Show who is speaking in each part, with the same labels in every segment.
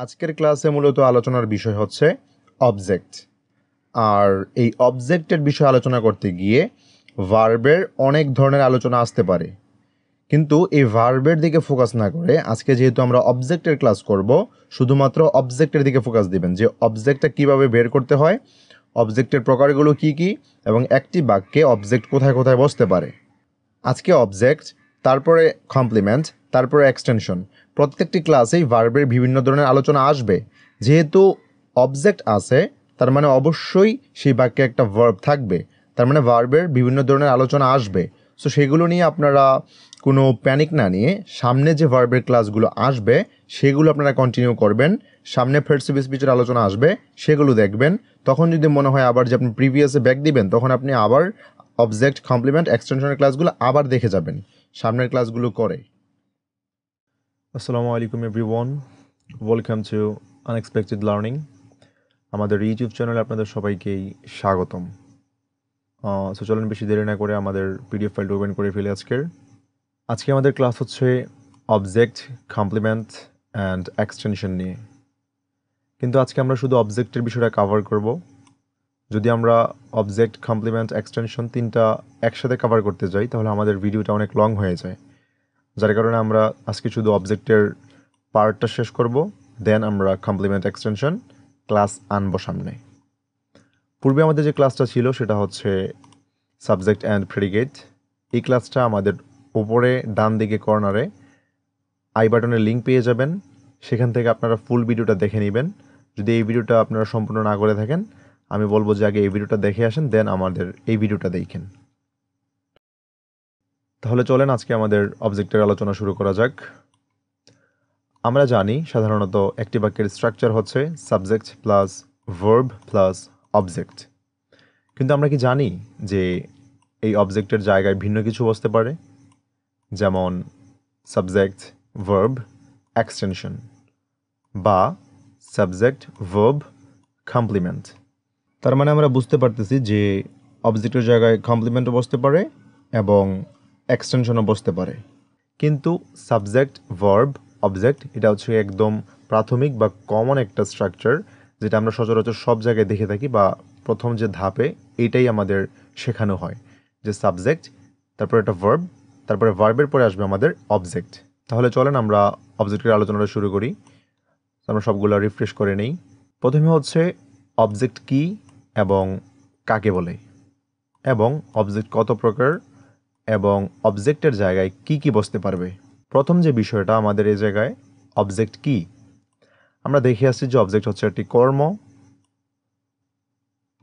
Speaker 1: আজকের ক্লাসে মূলত আলোচনার বিষয় হচ্ছে অবজেক্ট। আর এই অবজেক্টের বিষয়ে আলোচনা করতে গিয়ে ভার্বের অনেক ধরনের আলোচনা আসতে পারে, কিন্তু এই ভার্বের দিকে ফোকাস না করে আজকে যেহেতু আমরা অবজেক্টের ক্লাস করব, শুধুমাত্র অবজেক্টের দিকে ফোকাস দিবেন যে অবজেক্টটা কিভাবে বের করতে হয়, অবজেক্টের প্রকারগুলো কি কি, এবং একটি বাক্যে অবজেক্ট কোথায় কোথায় বসতে পারে। আজকে অবজেক্ট, তারপরে কমপ্লিমেন্ট, তারপরে এক্সটেনশন। প্রত্যেকটি ক্লাসেই ভার্বের বিভিন্ন ধরনের আলোচনা আসবে। যেহেতু অবজেক্ট আছে, তার মানে অবশ্যই সেই বাক্যে একটা ভার্ব থাকবে, তার মানে ভার্বের বিভিন্ন ধরনের আলোচনা আসবে। সো সেগুলো নিয়ে আপনারা কোনো প্যানিক না নিয়ে সামনে যে ভার্বের ক্লাসগুলো আসবে সেগুলো আপনারা কন্টিনিউ করবেন। সামনে ফার্স্ট স্পিচের আলোচনা আসবে, সেগুলো দেখবেন। তখন যদি মনে হয় আবার যে আপনি প্রিভিয়াসে ব্যাক দিবেন, তখন আপনি আবার অবজেক্ট, কমপ্লিমেন্ট, এক্সটেনশনের ক্লাসগুলো আবার দেখে যাবেন সামনের ক্লাসগুলো করে। আসসালামু আলাইকুম everyone, welcome to unexpected learning. আমাদের ইউটিউব চ্যানেলে আপনাদের সবাইকেই স্বাগতম। সো চলুন বেশি দেরি না করে আমাদের পিডিএফ ফাইলটা ওপেন করে ফেলি। আজকে আমাদের ক্লাস হচ্ছে অবজেক্ট, কমপ্লিমেন্ট অ্যান্ড এক্সটেনশন নিয়ে। কিন্তু আজকে আমরা শুধু অবজেক্টের বিষয়টা কভার করব। যদি আমরা অবজেক্ট, কমপ্লিমেন্ট, এক্সটেনশন তিনটা একসাথে কভার করতে যাই তাহলে আমাদের ভিডিওটা অনেক লং হয়ে যায়, যার কারণে আমরা আজকে শুধু অবজেক্টের পার্টটা শেষ করব, দেন আমরা কমপ্লিমেন্ট, এক্সটেনশন ক্লাস আনবো সামনে। পূর্বে আমাদের যে ক্লাসটা ছিল সেটা হচ্ছে সাবজেক্ট অ্যান্ড প্রেডিকেট। এই ক্লাসটা আমাদের উপরে ডান দিকে কর্নারে আই বাটনের লিঙ্ক পেয়ে যাবেন, সেখান থেকে আপনারা ফুল ভিডিওটা দেখে নেবেন। যদি এই ভিডিওটা আপনারা সম্পূর্ণ না করে থাকেন, আমি বলবো যে আগে এই ভিডিওটা দেখে আসেন, দেন আমাদের এই ভিডিওটা দেখেন। তাহলে চলেন আজকে আমাদের অবজেক্টের আলোচনা শুরু করা যাক। আমরা জানি সাধারণত একটি বাক্যের স্ট্রাকচার হচ্ছে subject plus verb plus object. কিন্তু আমরা কি জানি যে এই অবজেক্টের জায়গায় ভিন্ন কিছু বসতে পারে, যেমন সাবজেক্ট, ভার্ব, এক্সটেনশন, বা সাবজেক্ট, ভার্ব, কমপ্লিমেন্ট। তার মানে আমরা বুঝতে পারতেছি যে অবজেক্টের জায়গায় কমপ্লিমেন্টও বসতে পারে এবং এক্সটেনশনও বসতে পারে। কিন্তু সাবজেক্ট, ভার্ব, অবজেক্ট এটা হচ্ছে একদম প্রাথমিক বা কমন একটা স্ট্রাকচার, যেটা আমরা সচরাচর সব জায়গায় দেখে থাকি, বা প্রথম যে ধাপে এইটাই আমাদের শেখানো হয় যে সাবজেক্ট, তারপরে একটা ভার্ব, তারপরে ভার্বের পরে আসবে আমাদের অবজেক্ট। তাহলে চলেন আমরা অবজেক্টের আলোচনাটা শুরু করি। আমরা সবগুলো রিফ্রেশ করে নেই। প্রথমে হচ্ছে অবজেক্ট কি এবং কাকে বলে, এবং অবজেক্ট কত প্রকার, এবং অবজেক্টের জায়গায় কি কি বসতে পারবে। প্রথম যে বিষয়টা আমাদের এই জায়গায় অবজেক্ট কি, আমরা দেখে আসছি যে অবজেক্ট হচ্ছে একটি কর্ম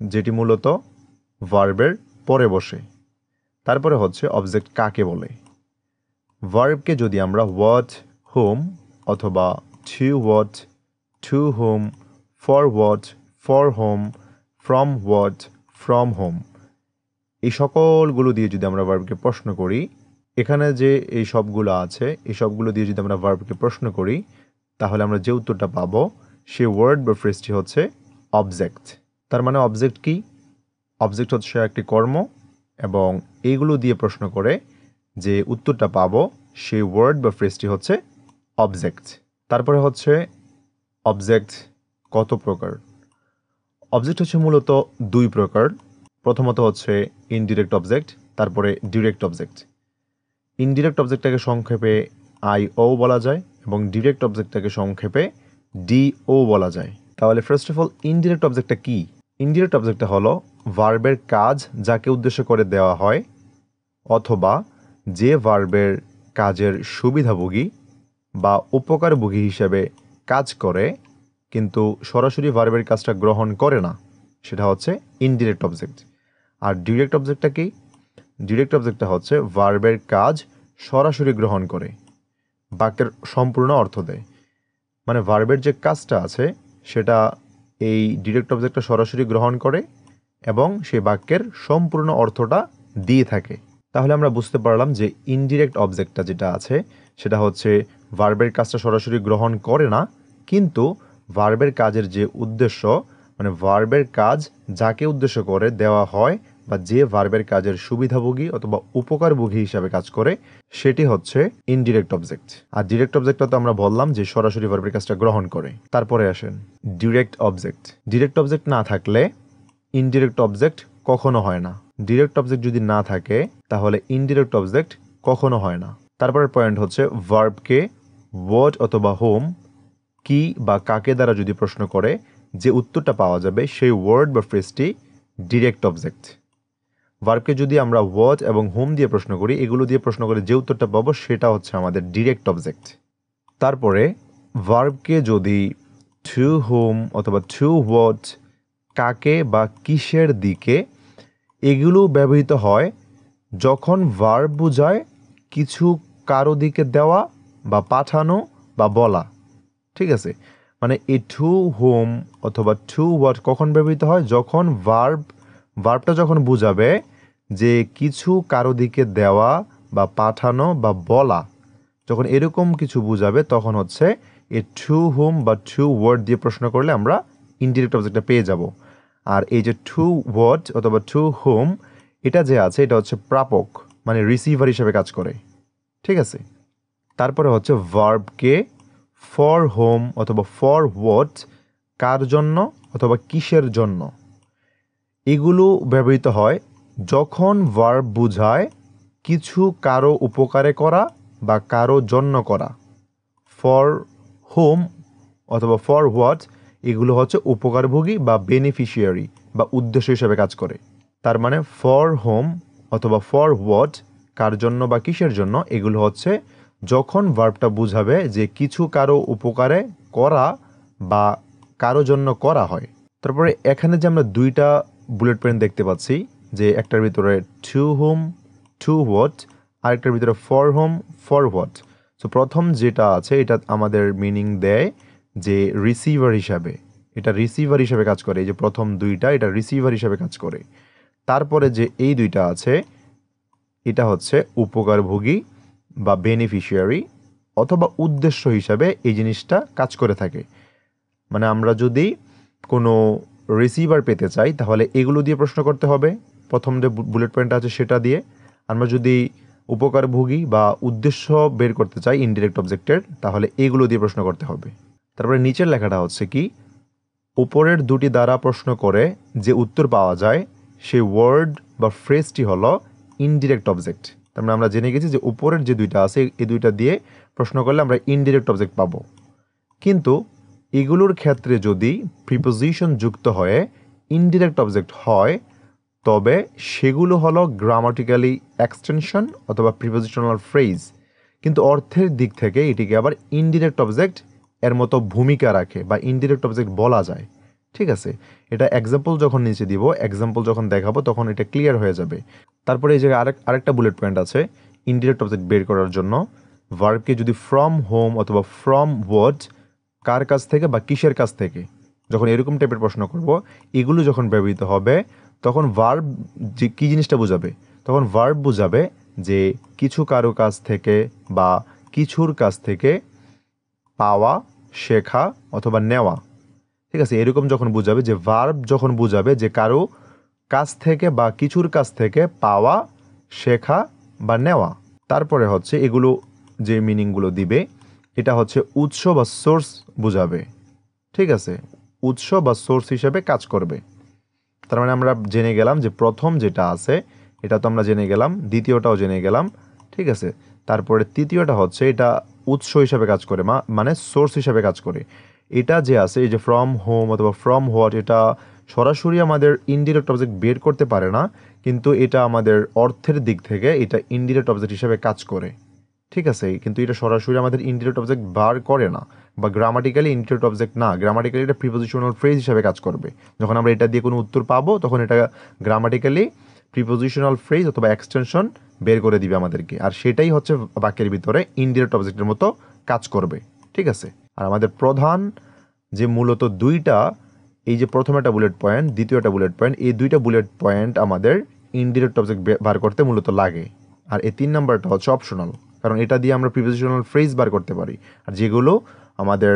Speaker 1: যেটি মূলত ভার্বের পরে বসে। তারপরে হচ্ছে অবজেক্ট কাকে বলে। ভার্বকে যদি আমরা হোয়াট, হোম, অথবা to what, to home, for what, for home, from what, from home, এই সকলগুলো দিয়ে যদি আমরা ভার্বকে প্রশ্ন করি, এখানে যে এই সবগুলো আছে এই সবগুলো দিয়ে যদি আমরা ভার্বকে প্রশ্ন করি, তাহলে আমরা যে উত্তরটা পাবো সেই ওয়ার্ড বা ফ্রেজটি হচ্ছে অবজেক্ট। তার মানে অবজেক্ট কি? অবজেক্ট হচ্ছে একটি কর্ম, এবং এইগুলো দিয়ে প্রশ্ন করে যে উত্তরটা পাবো সেই ওয়ার্ড বা ফ্রেজটি হচ্ছে অবজেক্ট। তারপরে হচ্ছে অবজেক্ট কত প্রকার। অবজেক্ট হচ্ছে মূলত দুই প্রকার। প্রথমত হচ্ছে ইনডিরেক্ট অবজেক্ট, তারপরে ডিরেক্ট অবজেক্ট। ইনডিরেক্ট অবজেক্টটাকে সংক্ষেপে আইও বলা যায়, এবং ডিরেক্ট অবজেক্টটাকে সংক্ষেপে ডিও বলা যায়। তাহলে ফার্স্ট অফ অল ইনডিরেক্ট অবজেক্টটা কি? ইনডিরেক্ট অবজেক্টটা হলো ভার্বের কাজ যাকে উদ্দেশ্য করে দেওয়া হয়, অথবা যে ভার্বের কাজের সুবিধাভোগী বা উপকারভোগী হিসেবে কাজ করে কিন্তু সরাসরি ভার্বের কাজটা গ্রহণ করে না, সেটা হচ্ছে ইনডিরেক্ট অবজেক্ট। আর ডিরেক্ট অবজেক্টটা কি? ডিরেক্ট অবজেক্টটা হচ্ছে ভার্বের কাজ সরাসরি গ্রহণ করে, বাক্যের সম্পূর্ণ অর্থ দেয়। মানে ভার্বের যে কাজটা আছে সেটা এই ডিরেক্ট অবজেক্টটা সরাসরি গ্রহণ করে এবং সেই বাক্যের সম্পূর্ণ অর্থটা দিয়ে থাকে। তাহলে আমরা বুঝতে পারলাম যে ইনডিরেক্ট অবজেক্টটা যেটা আছে সেটা হচ্ছে ভার্বের কাজটা সরাসরি গ্রহণ করে না, কিন্তু ভার্বের কাজের যে উদ্দেশ্য, মানে ভার্বের কাজ যাকে উদ্দেশ্য করে দেওয়া হয় বা যে ভার্বের কাজের সুবিধাভোগী অথবা উপকারভোগী হিসাবে কাজ করে সেটি হচ্ছে ইনডিরেক্ট অবজেক্ট। আর ডিরেক্ট অবজেক্টটা তো আমরা বললাম যে সরাসরি ভার্বের কাজটা গ্রহণ করে। তারপরে আসেন ডিরেক্ট অবজেক্ট। ডিরেক্ট অবজেক্ট না থাকলে ইনডিরেক্ট অবজেক্ট কখনো হয় না। ডিরেক্ট অবজেক্ট যদি না থাকে তাহলে ইনডিরেক্ট অবজেক্ট কখনো হয় না। তারপরের পয়েন্ট হচ্ছে ভার্বকে হোয়াট অথবা হোম, কি বা কাকে দ্বারা যদি প্রশ্ন করে যে উত্তরটা পাওয়া যাবে সেই ওয়ার্ড বা ফ্রেজটি ডিরেক্ট অবজেক্ট। ভার্বকে যদি আমরা হোয়াট এবং হোম দিয়ে প্রশ্ন করি, এগুলো দিয়ে প্রশ্ন করে যে উত্তরটা পাবো সেটা হচ্ছে আমাদের ডিরেক্ট অবজেক্ট। তারপরে ভার্বকে যদি টু হোম অথবা টু হোয়াট, কাকে বা কিসের দিকে, এগুলো ব্যবহৃত হয় যখন ভার্ব বোঝায় কিছু কারো দিকে দেওয়া বা পাঠানো বা বলা। ঠিক আছে, মানে এই টু হোম অথবা টু হোয়াট কখন ব্যবহৃত হয়? যখন ভার্বটা যখন বোঝাবে যে কিছু কারো দিকে দেওয়া বা পাঠানো বা বলা, যখন এরকম কিছু বোঝাবে তখন হচ্ছে এই টু হোম বা টু ওয়ার্ড দিয়ে প্রশ্ন করলে আমরা ইনডিরেক্ট অবজেক্টটা পেয়ে যাব। আর এই যে টু ওয়ার্ড অথবা টু হোম, এটা যে আছে এটা হচ্ছে প্রাপক, মানে রিসিভার হিসেবে কাজ করে। ঠিক আছে, তারপরে হচ্ছে ভার্বকে ফর হোম অথবা ফর হোয়াট, কার জন্য অথবা কিসের জন্য, এগুলো ব্যবহৃত হয় যখন ভার্ব বোঝায় কিছু কারো উপকারে করা বা কারো জন্য করা। ফর হোম অথবা ফর হোয়াট এগুলো হচ্ছে উপকারভোগী বা বেনিফিশিয়ারি বা উদ্দেশ্য হিসেবে কাজ করে। তার মানে ফর হোম অথবা ফর হোয়াট, কার জন্য বা কিসের জন্য, এগুলো হচ্ছে যখন ভার্বটা বুঝাবে যে কিছু কারো উপকারে করা বা কারো জন্য করা হয়। তারপরে এখানে যে আমরা দুইটা বুলেট পয়েন্ট দেখতে পাচ্ছি, যে একটার ভিতরে টু হোম টু হোয়াট, আরেকটার ভিতরে for home for what. So প্রথম যেটা আছে এটা আমাদের মিনিং দেয় যে রিসিভার হিসাবে, এটা রিসিভার হিসাবে কাজ করে। এই যে প্রথম দুইটা এটা রিসিভার হিসাবে কাজ করে। তারপরে যে এই দুইটা আছে এটা হচ্ছে উপকারভোগী বা বেনিফিশিয়ারি অথবা উদ্দেশ্য হিসাবে এই জিনিসটা কাজ করে থাকে। মানে আমরা যদি কোনো রিসিভার পেতে চাই তাহলে এগুলো দিয়ে প্রশ্ন করতে হবে, প্রথম যে বুলেট পয়েন্ট আছে সেটা দিয়ে। আমরা যদি উপকারভোগী বা উদ্দেশ্য বের করতে চাই ইনডিরেক্ট অবজেক্টের, তাহলে এগুলো দিয়ে প্রশ্ন করতে হবে। তারপরে নিচের লেখাটা হচ্ছে কি, উপরের দুটি দ্বারা প্রশ্ন করে যে উত্তর পাওয়া যায় সেই ওয়ার্ড বা ফ্রেজটি হলো ইনডিরেক্ট অবজেক্ট। তার মানে আমরা জেনে গেছি যে উপরের যে দুইটা আছে এই দুইটা দিয়ে প্রশ্ন করলে আমরা ইনডিরেক্ট অবজেক্ট পাবো। কিন্তু এগুলোর ক্ষেত্রে যদি প্রিপোজিশন যুক্ত হয়ে ইনডিরেক্ট অবজেক্ট হয় তবে সেগুলো হলো গ্রামাটিক্যালি এক্সটেনশন অথবা প্রিপোজিশনাল ফ্রেজ, কিন্তু অর্থের দিক থেকে এটিকে আবার ইনডিরেক্ট অবজেক্ট এর মতো ভূমিকা রাখে বা ইনডিরেক্ট অবজেক্ট বলা যায়। ঠিক আছে, এটা এক্সাম্পল যখন নিচে দিব, এক্সাম্পল যখন দেখাবো তখন এটা ক্লিয়ার হয়ে যাবে। তারপরে এই জায়গায় আরেকটা বুলেট পয়েন্ট আছে ইনডিরেক্ট অবজেক্ট বের করার জন্য। ভার্বকে যদি ফ্রম হোম অথবা ফ্রম হোয়াট, কার কাছ থেকে বা কিসের কাছ থেকে, যখন এরকম টাইপের প্রশ্ন করব, এগুলো যখন ব্যবহৃত হবে তখন ভার্ব যে কী জিনিসটা বোঝাবে, তখন ভার্ব বোঝাবে যে কিছু কারো কাছ থেকে বা কিছুর কাছ থেকে পাওয়া, শেখা অথবা নেওয়া। ঠিক আছে, এরকম যখন বোঝাবে, যে ভার্ব যখন বোঝাবে যে কারো কাছ থেকে বা কিছুর কাছ থেকে পাওয়া, শেখা বা নেওয়া। তারপরে হচ্ছে এগুলো যে মিনিংগুলো দিবে এটা হচ্ছে উৎস বা সোর্স বোঝাবে। ঠিক আছে, উৎস বা সোর্স হিসেবে কাজ করবে। তার মানে আমরা জেনে গেলাম যে প্রথম যেটা আছে এটা তো আমরা জেনে গেলাম, দ্বিতীয়টাও জেনে গেলাম। ঠিক আছে, তারপরে তৃতীয়টা হচ্ছে এটা উৎস হিসাবে কাজ করে, মানে সোর্স হিসাবে কাজ করে। এটা যে আছে এই যে ফ্রম হোম অথবা ফ্রম হোয়াট, এটা সরাসরি আমাদের ইনডিরেক্ট অবজেক্ট বের করতে পারে না, কিন্তু এটা আমাদের অর্থের দিক থেকে এটা ইনডিরেক্ট অবজেক্ট হিসাবে কাজ করে। ঠিক আছে, কিন্তু এটা সরাসরি আমাদের ইনডিরেক্ট অবজেক্ট বার করে না বা গ্রামাটিক্যালি ইনডিরেক্ট অবজেক্ট না, গ্রামাটিক্যালি এটা প্রিপোজিশনাল ফ্রেজ হিসাবে কাজ করবে। যখন আমরা এটা দিয়ে কোনো উত্তর পাবো তখন এটা গ্রামাটিক্যালি প্রিপোজিশনাল ফ্রেজ অথবা এক্সটেনশন বের করে দিবে আমাদেরকে, আর সেটাই হচ্ছে বাক্যের ভিতরে ইনডিরেক্ট অবজেক্টের মতো কাজ করবে। ঠিক আছে, আর আমাদের প্রধান যে মূলত দুইটা, এই যে প্রথম একটা বুলেট পয়েন্ট, দ্বিতীয়টা বুলেট পয়েন্ট, এই দুইটা বুলেট পয়েন্ট আমাদের ইনডিরেক্ট অবজেক্ট বার করতে মূলত লাগে। আর এই 3 নাম্বারটা হচ্ছে অপশনাল, কারণ এটা দিয়ে আমরা প্রিপোজিশনাল ফ্রেজ বার করতে পারি, আর যেগুলো আমাদের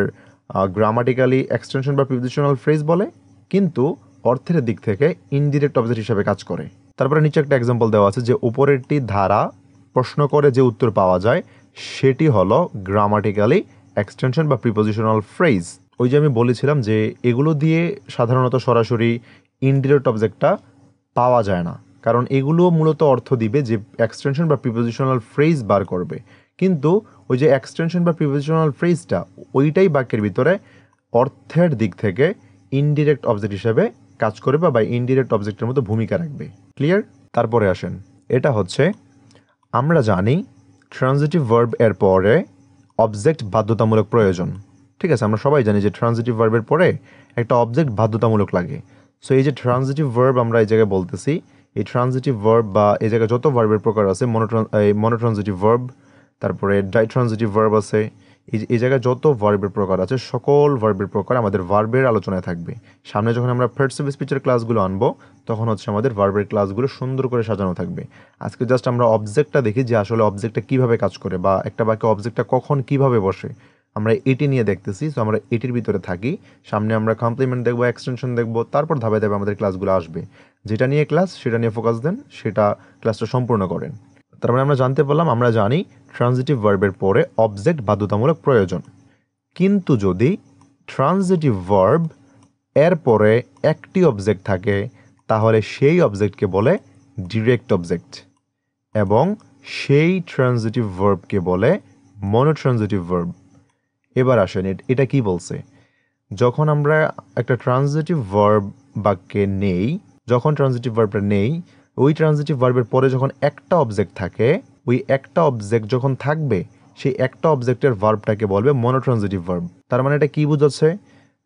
Speaker 1: গ্রামাটিক্যালি এক্সটেনশন বা প্রিপোজিশনাল ফ্রেজ বলে কিন্তু অর্থের দিক থেকে ইনডিরেক্ট অবজেক্ট হিসাবে কাজ করে। তারপরে নিচে একটা এক্সাম্পল দেওয়া আছে যে উপরেরটি ধারা প্রশ্ন করে যে উত্তর পাওয়া যায় সেটি হলো গ্রামাটিক্যালি এক্সটেনশন বা প্রিপোজিশনাল ফ্রেজ। ওই যে আমি বলেছিলাম যে এগুলো দিয়ে সাধারণত সরাসরি ইনডিরেক্ট অবজেক্টটা পাওয়া যায় না, কারণ এগুলো মূলত অর্থ দিবে যে এক্সটেনশন বা প্রিপোজিশনাল ফ্রেজ বার করবে, কিন্তু ওই যে এক্সটেনশন বা প্রিপোজিশনাল ফ্রেজটা ওইটাই বাক্যের ভিতরে অর্থের দিক থেকে ইনডিরেক্ট অবজেক্ট হিসেবে কাজ করবে বা ইনডিরেক্ট অবজেক্টের মতো ভূমিকা রাখবে। ক্লিয়ার? তারপরে আসেন, এটা হচ্ছে আমরা জানি ট্রানজিটিভ ভার্ব এর পরে অবজেক্ট বাধ্যতামূলক প্রয়োজন। ঠিক আছে, আমরা সবাই জানি যে ট্রানজিটিভ ভার্বের পরে একটা অবজেক্ট বাধ্যতামূলক লাগে। সো এই যে ট্রানজিটিভ ভার্ব আমরা এই জায়গায় বলতেছি, এই ট্রানজিটিভ ভার্ব বা এই জায়গায় যত ভার্বের প্রকার আছে, মনোট্রানজিটিভ ভার্ব, তারপরে ডাইট্রানজিটিভ ভার্ব আছে, এই জায়গায় যত ভার্বের প্রকার আছে সকল ভার্বের প্রকার আমাদের ভার্বের আলোচনায় থাকবে। সামনে যখন আমরা পার্টস অফ স্পিচের ক্লাসগুলো আনবো তখন হচ্ছে আমাদের ভার্বের ক্লাসগুলো সুন্দর করে সাজানো থাকবে। আজকে জাস্ট আমরা অবজেক্টটা দেখি যে আসলে অবজেক্টটা কীভাবে কাজ করে বা একটা বাক্যে অবজেক্টটা কখন কীভাবে বসে, আমরা এটি নিয়ে দেখতেছি। সো আমরা এটির ভিতরে থাকি, সামনে আমরা কমপ্লিমেন্ট দেখবো, এক্সটেনশন দেখবো, তারপর ধাপে ধাপে আমাদের ক্লাসগুলো আসবে। যেটা নিয়ে ক্লাস সেটা নিয়ে ফোকাস দেন, সেটা ক্লাসটা সম্পূর্ণ করেন। তার মানে আমরা জানতে পারলাম, আমরা জানি ট্রানজিটিভ ভার্বের পরে অবজেক্ট বাধ্যতামূলক প্রয়োজন, কিন্তু যদি ট্রানজিটিভ ভার্ব এর পরে একটি অবজেক্ট থাকে তাহলে সেই অবজেক্টকে বলে ডিরেক্ট অবজেক্ট, এবং সেই ট্রানজিটিভ ভার্বকে বলে মনোট্রানজিটিভ ভার্ব। এবার আসেন, এটা কি বলছে, যখন আমরা একটা ট্রানজিটিভ ভার্ব বাক্যে নেই, যখন ট্রানজিটিভ ভার্বটা নেই, ওই ট্রানজিটিভ ভার্বের পরে যখন একটা অবজেক্ট থাকে, ওই একটা অবজেক্ট যখন থাকবে সেই একটা অবজেক্টের ভার্বটাকে বলবে মনোট্রানজিটিভ ভার্ব। তার মানে এটা কি বোঝাচ্ছে,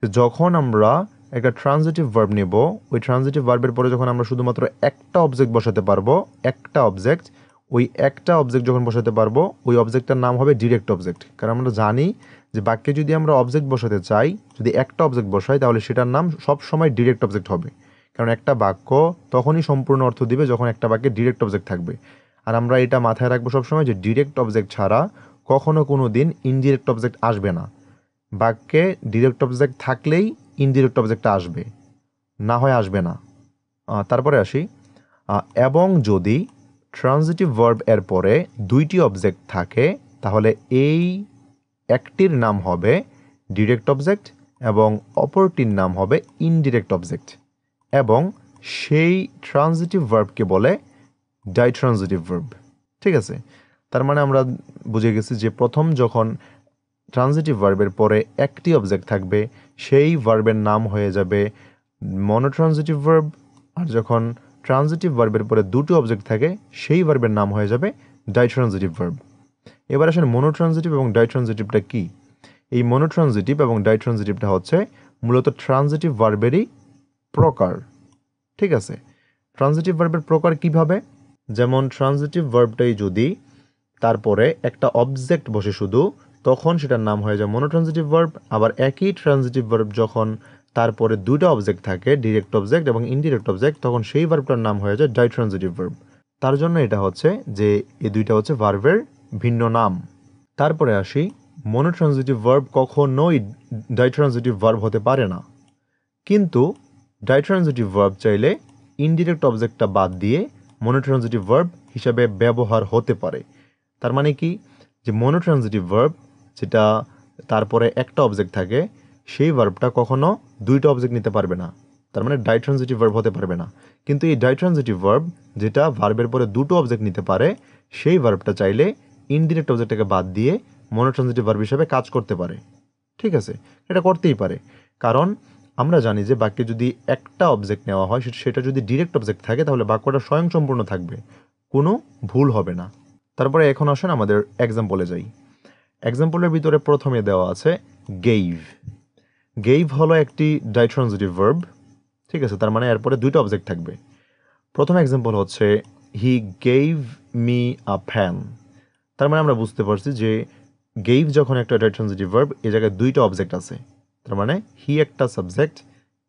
Speaker 1: যখন আমরা একটা ট্রানজিটিভ ভার্ব নেব, ওই ট্রানজিটিভ ভার্বের পরে যখন আমরা শুধুমাত্র একটা অবজেক্ট বসাতে পারবো, একটা অবজেক্ট, ওই একটা অবজেক্ট যখন বসাতে পারবো ওই অবজেক্টটার নাম হবে ডিরেক্ট অবজেক্ট। কারণ আমরা জানি যে বাক্যে যদি আমরা অবজেক্ট বসাতে চাই, যদি একটা অবজেক্ট বসাই তাহলে সেটার নাম সব সময় ডিরেক্ট অবজেক্ট হবে, কারণ একটা বাক্য তখনই সম্পূর্ণ অর্থ দিবে যখন একটা বাক্যে ডিরেক্ট অবজেক্ট থাকবে। আর আমরা এটা মাথায় রাখবো সবসময় যে ডিরেক্ট অবজেক্ট ছাড়া কখনো কোনো দিন ইনডিরেক্ট অবজেক্ট আসবে না। বাক্যে ডিরেক্ট অবজেক্ট থাকলেই ইনডিরেক্ট অবজেক্টটা আসবে, না হয় আসবে না। তারপরে আসি, এবং যদি ট্রানজিটিভ ভার্ব এর পরে দুইটি অবজেক্ট থাকে তাহলে এই একটির নাম হবে ডিরেক্ট অবজেক্ট এবং অপরটির নাম হবে ইনডিরেক্ট অবজেক্ট, এবং সেই ট্রানজিটিভ ভার্বকে বলে ডাইট্রানজিটিভ ভার্ব। ঠিক আছে, তার মানে আমরা বুঝে গেছি যে প্রথম যখন ট্রানজিটিভ ভার্বের পরে একটি অবজেক্ট থাকবে সেই ভার্বের নাম হয়ে যাবে মনোট্রানজিটিভ ভার্ব, আর যখন ট্রানজিটিভ ভার্বের পরে দুটো অবজেক্ট থাকে সেই ভার্বের নাম হয়ে যাবে ডাইট্রানজিটিভ ভার্ব। এবার আসেন মনোট্রানজিটিভ এবং ডাইট্রানজিটিভটা কি। এই মনোট্রানজিটিভ এবং ডাইট্রানজিটিভটা হচ্ছে মূলত ট্রানজিটিভ ভার্বেরই প্রকার। ঠিক আছে, ট্রানজিটিভ ভার্বের প্রকার কিভাবে, যেমন ট্রানজিটিভ ভার্বটাই যদি তারপরে একটা অবজেক্ট বসে শুধু, তখন সেটার নাম হয়ে যায় মনোট্রানজিটিভ ভার্ব। আবার একই ট্রানজিটিভ ভার্ব যখন তারপরে দুটো অবজেক্ট থাকে, ডিরেক্ট অবজেক্ট এবং ইনডিরেক্ট অবজেক্ট, তখন সেই ভার্বটার নাম হয়ে যায় ডাইট্রানজিটিভ ভার্ব। তার জন্য এটা হচ্ছে যে এই দুইটা হচ্ছে ভার্বের ভিন্ন নাম। তারপরে আসি, মনোট্রানজিটিভ ভার্ব কখনোই ডাইট্রানজিটিভ ভার্ব হতে পারে না, কিন্তু ডাইট্রানজিটিভ ভার্ব চাইলে ইনডিরেক্ট অবজেক্টটা বাদ দিয়ে মনোট্রানজিটিভ ভার্ব হিসাবে ব্যবহার হতে পারে। তার মানে কি, যে মনোট্রানজিটিভ ভার্ব যেটা তারপরে একটা অবজেক্ট থাকে সেই ভার্বটা কখনো দুইটা অবজেক্ট নিতে পারবে না, তার মানে ডাইট্রানজিটিভ ভার্ব হতে পারবে না। কিন্তু এই ডাইট্রানজিটিভ ভার্ব যেটা ভার্বের পরে দুটো অবজেক্ট নিতে পারে সেই ভার্বটা চাইলে ইনডিরেক্ট অবজেক্টটাকে বাদ দিয়ে মনোট্রানজিটিভ ভার্ব হিসাবে কাজ করতে পারে। ঠিক আছে, এটা করতেই পারে, কারণ আমরা জানি যে বাক্যে যদি একটা অবজেক্ট নেওয়া হয় সেটা যদি ডিরেক্ট অবজেক্ট থাকে তাহলে বাক্যটা স্বয়ংসম্পূর্ণ থাকবে, কোনো ভুল হবে না। তারপরে এখন আসেন আমাদের এক্সাম্পলে যাই। এক্সাম্পলের ভিতরে প্রথমে দেওয়া আছে গেইভ। গেইভ হলো একটি ডাইট্রানজিটিভ ভার্ব। ঠিক আছে, তার মানে এরপরে দুইটা অবজেক্ট থাকবে। প্রথম এক্সাম্পল হচ্ছে হি গেইভ মি আ ফ্যান। তার মানে আমরা বুঝতে পারছি যে গেইভ যখন একটা ডাইট্রানজিটিভ ভার্ব, এই জায়গায় দুইটা অবজেক্ট আছে। তার মানে হি একটা সাবজেক্ট,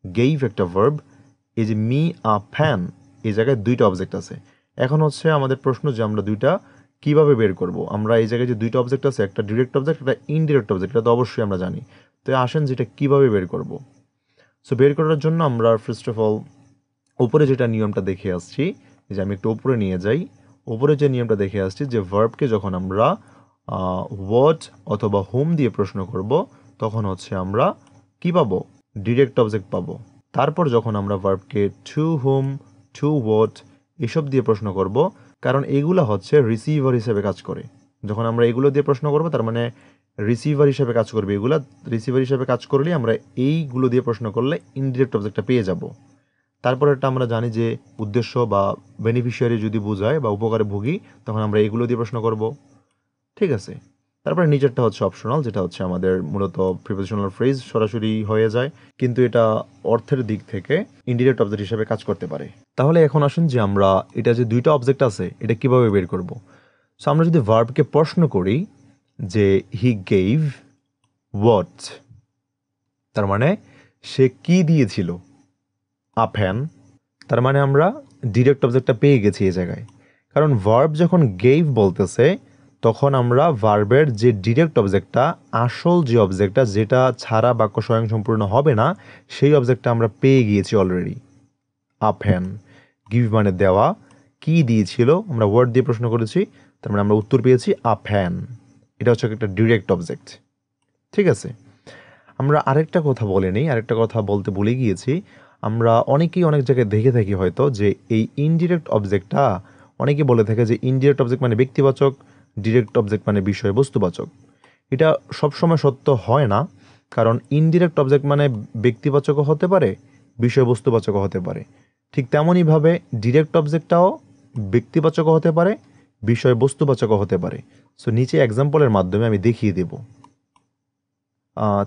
Speaker 1: গেইভ একটা ভার্ব, এই যে মি আ ফ্যান এই জায়গায় দুইটা অবজেক্ট আছে। এখন হচ্ছে আমাদের প্রশ্ন যে আমরা দুইটা কিভাবে বের করব। আমরা এই জায়গায় যে দুইটা অবজেক্ট আছে, একটা ডিরেক্ট অবজেক্ট একটা ইনডিরেক্ট অবজেক্ট, এটা তো অবশ্যই আমরা জানি। তো আসেন যেটা কিভাবে বের করব। সো বের করার জন্য আমরা ফার্স্ট অফ অল উপরে যেটা নিয়মটা দেখে আসছি যে আমি একটু উপরে নিয়ে যাই, উপরে যে নিয়মটা দেখে আসছি যে ভার্বকে যখন আমরা হোয়াট অথবা হোম দিয়ে প্রশ্ন করব তখন হচ্ছে আমরা কি পাবো, ডিরেক্ট অবজেক্ট পাবো। তারপর যখন আমরা ভার্বকে টু হোম, টু হোয়াট এসব দিয়ে প্রশ্ন করব, কারণ এগুলো হচ্ছে রিসিভার হিসেবে কাজ করে। যখন আমরা এগুলো দিয়ে প্রশ্ন করব তার মানে রিসিভার হিসেবে কাজ করবে, এগুলা রিসিভার হিসেবে কাজ করলে আমরা এইগুলো দিয়ে প্রশ্ন করলে ইনডিরেক্ট অবজেক্টটা পেয়ে যাব। তারপর একটা আমরা জানি যে উদ্দেশ্য বা বেনিফিশিয়ারি যদি বোঝায় বা উপকারে ভুগি তখন আমরা এগুলো দিয়ে প্রশ্ন করব, ঠিক আছে। তারপরে নিচেরটা হচ্ছে অপশনাল, যেটা হচ্ছে আমাদের মূলত প্রিপোজিশনাল ফ্রেজ সরাসরি হয়ে যায়, কিন্তু এটা অর্থের দিক থেকে ইনডিরেক্ট অবজেক্ট হিসেবে কাজ করতে পারে। তাহলে এখন আসুন যে আমরা এটা যে দুইটা অবজেক্ট আছে এটা কিভাবে বের করব। সো আমরা যদি ভার্বকে প্রশ্ন করি যে হি গেভ হোয়াট, তার মানে সে কি দিয়েছিল, আ ফ্যান, তার মানে আমরা ডিরেক্ট অবজেক্টটা পেয়ে গেছি এই জায়গায়। কারণ ভার্ব যখন গেভ বলতেছে তখন আমরা ভার্বের যে ডিরেক্ট অবজেক্টটা, আসল যে অবজেক্টটা যেটা ছাড়া বাক্য স্বয়ংসম্পূর্ণ হবে না, সেই অবজেক্টটা আমরা পেয়ে গিয়েছি অলরেডি। আ ফ্যান, গিভ মানে দেওয়া, কি দিয়েছিল, আমরা ওয়ার্ড দিয়ে প্রশ্ন করেছি, তার মানে আমরা উত্তর পেয়েছি আ ফ্যান। এটা হচ্ছে একটা ডিরেক্ট অবজেক্ট, ঠিক আছে। আমরা আরেকটা কথা বলে নিই, আরেকটা কথা বলতে ভুলে গিয়েছি। আমরা অনেকেই অনেক জায়গায় দেখে থাকি হয়তো যে এই ইনডিরেক্ট অবজেক্টটা অনেকে বলে থাকে যে ইনডিরেক্ট অবজেক্ট মানে ব্যক্তিবাচক, ডিরেক্ট অবজেক্ট মানে বিষয় বস্তুবাচক। এটা সবসময় সত্য হয় না, কারণ ইনডিরেক্ট অবজেক্ট মানে ব্যক্তিবাচকও হতে পারে, বিষয়বস্তুবাচকও হতে পারে। ঠিক তেমনইভাবে ডিরেক্ট অবজেক্টটাও ব্যক্তিবাচকও হতে পারে, বিষয়বস্তুবাচকও হতে পারে। সো নিচে এক্সাম্পলের মাধ্যমে আমি দেখিয়ে দেব।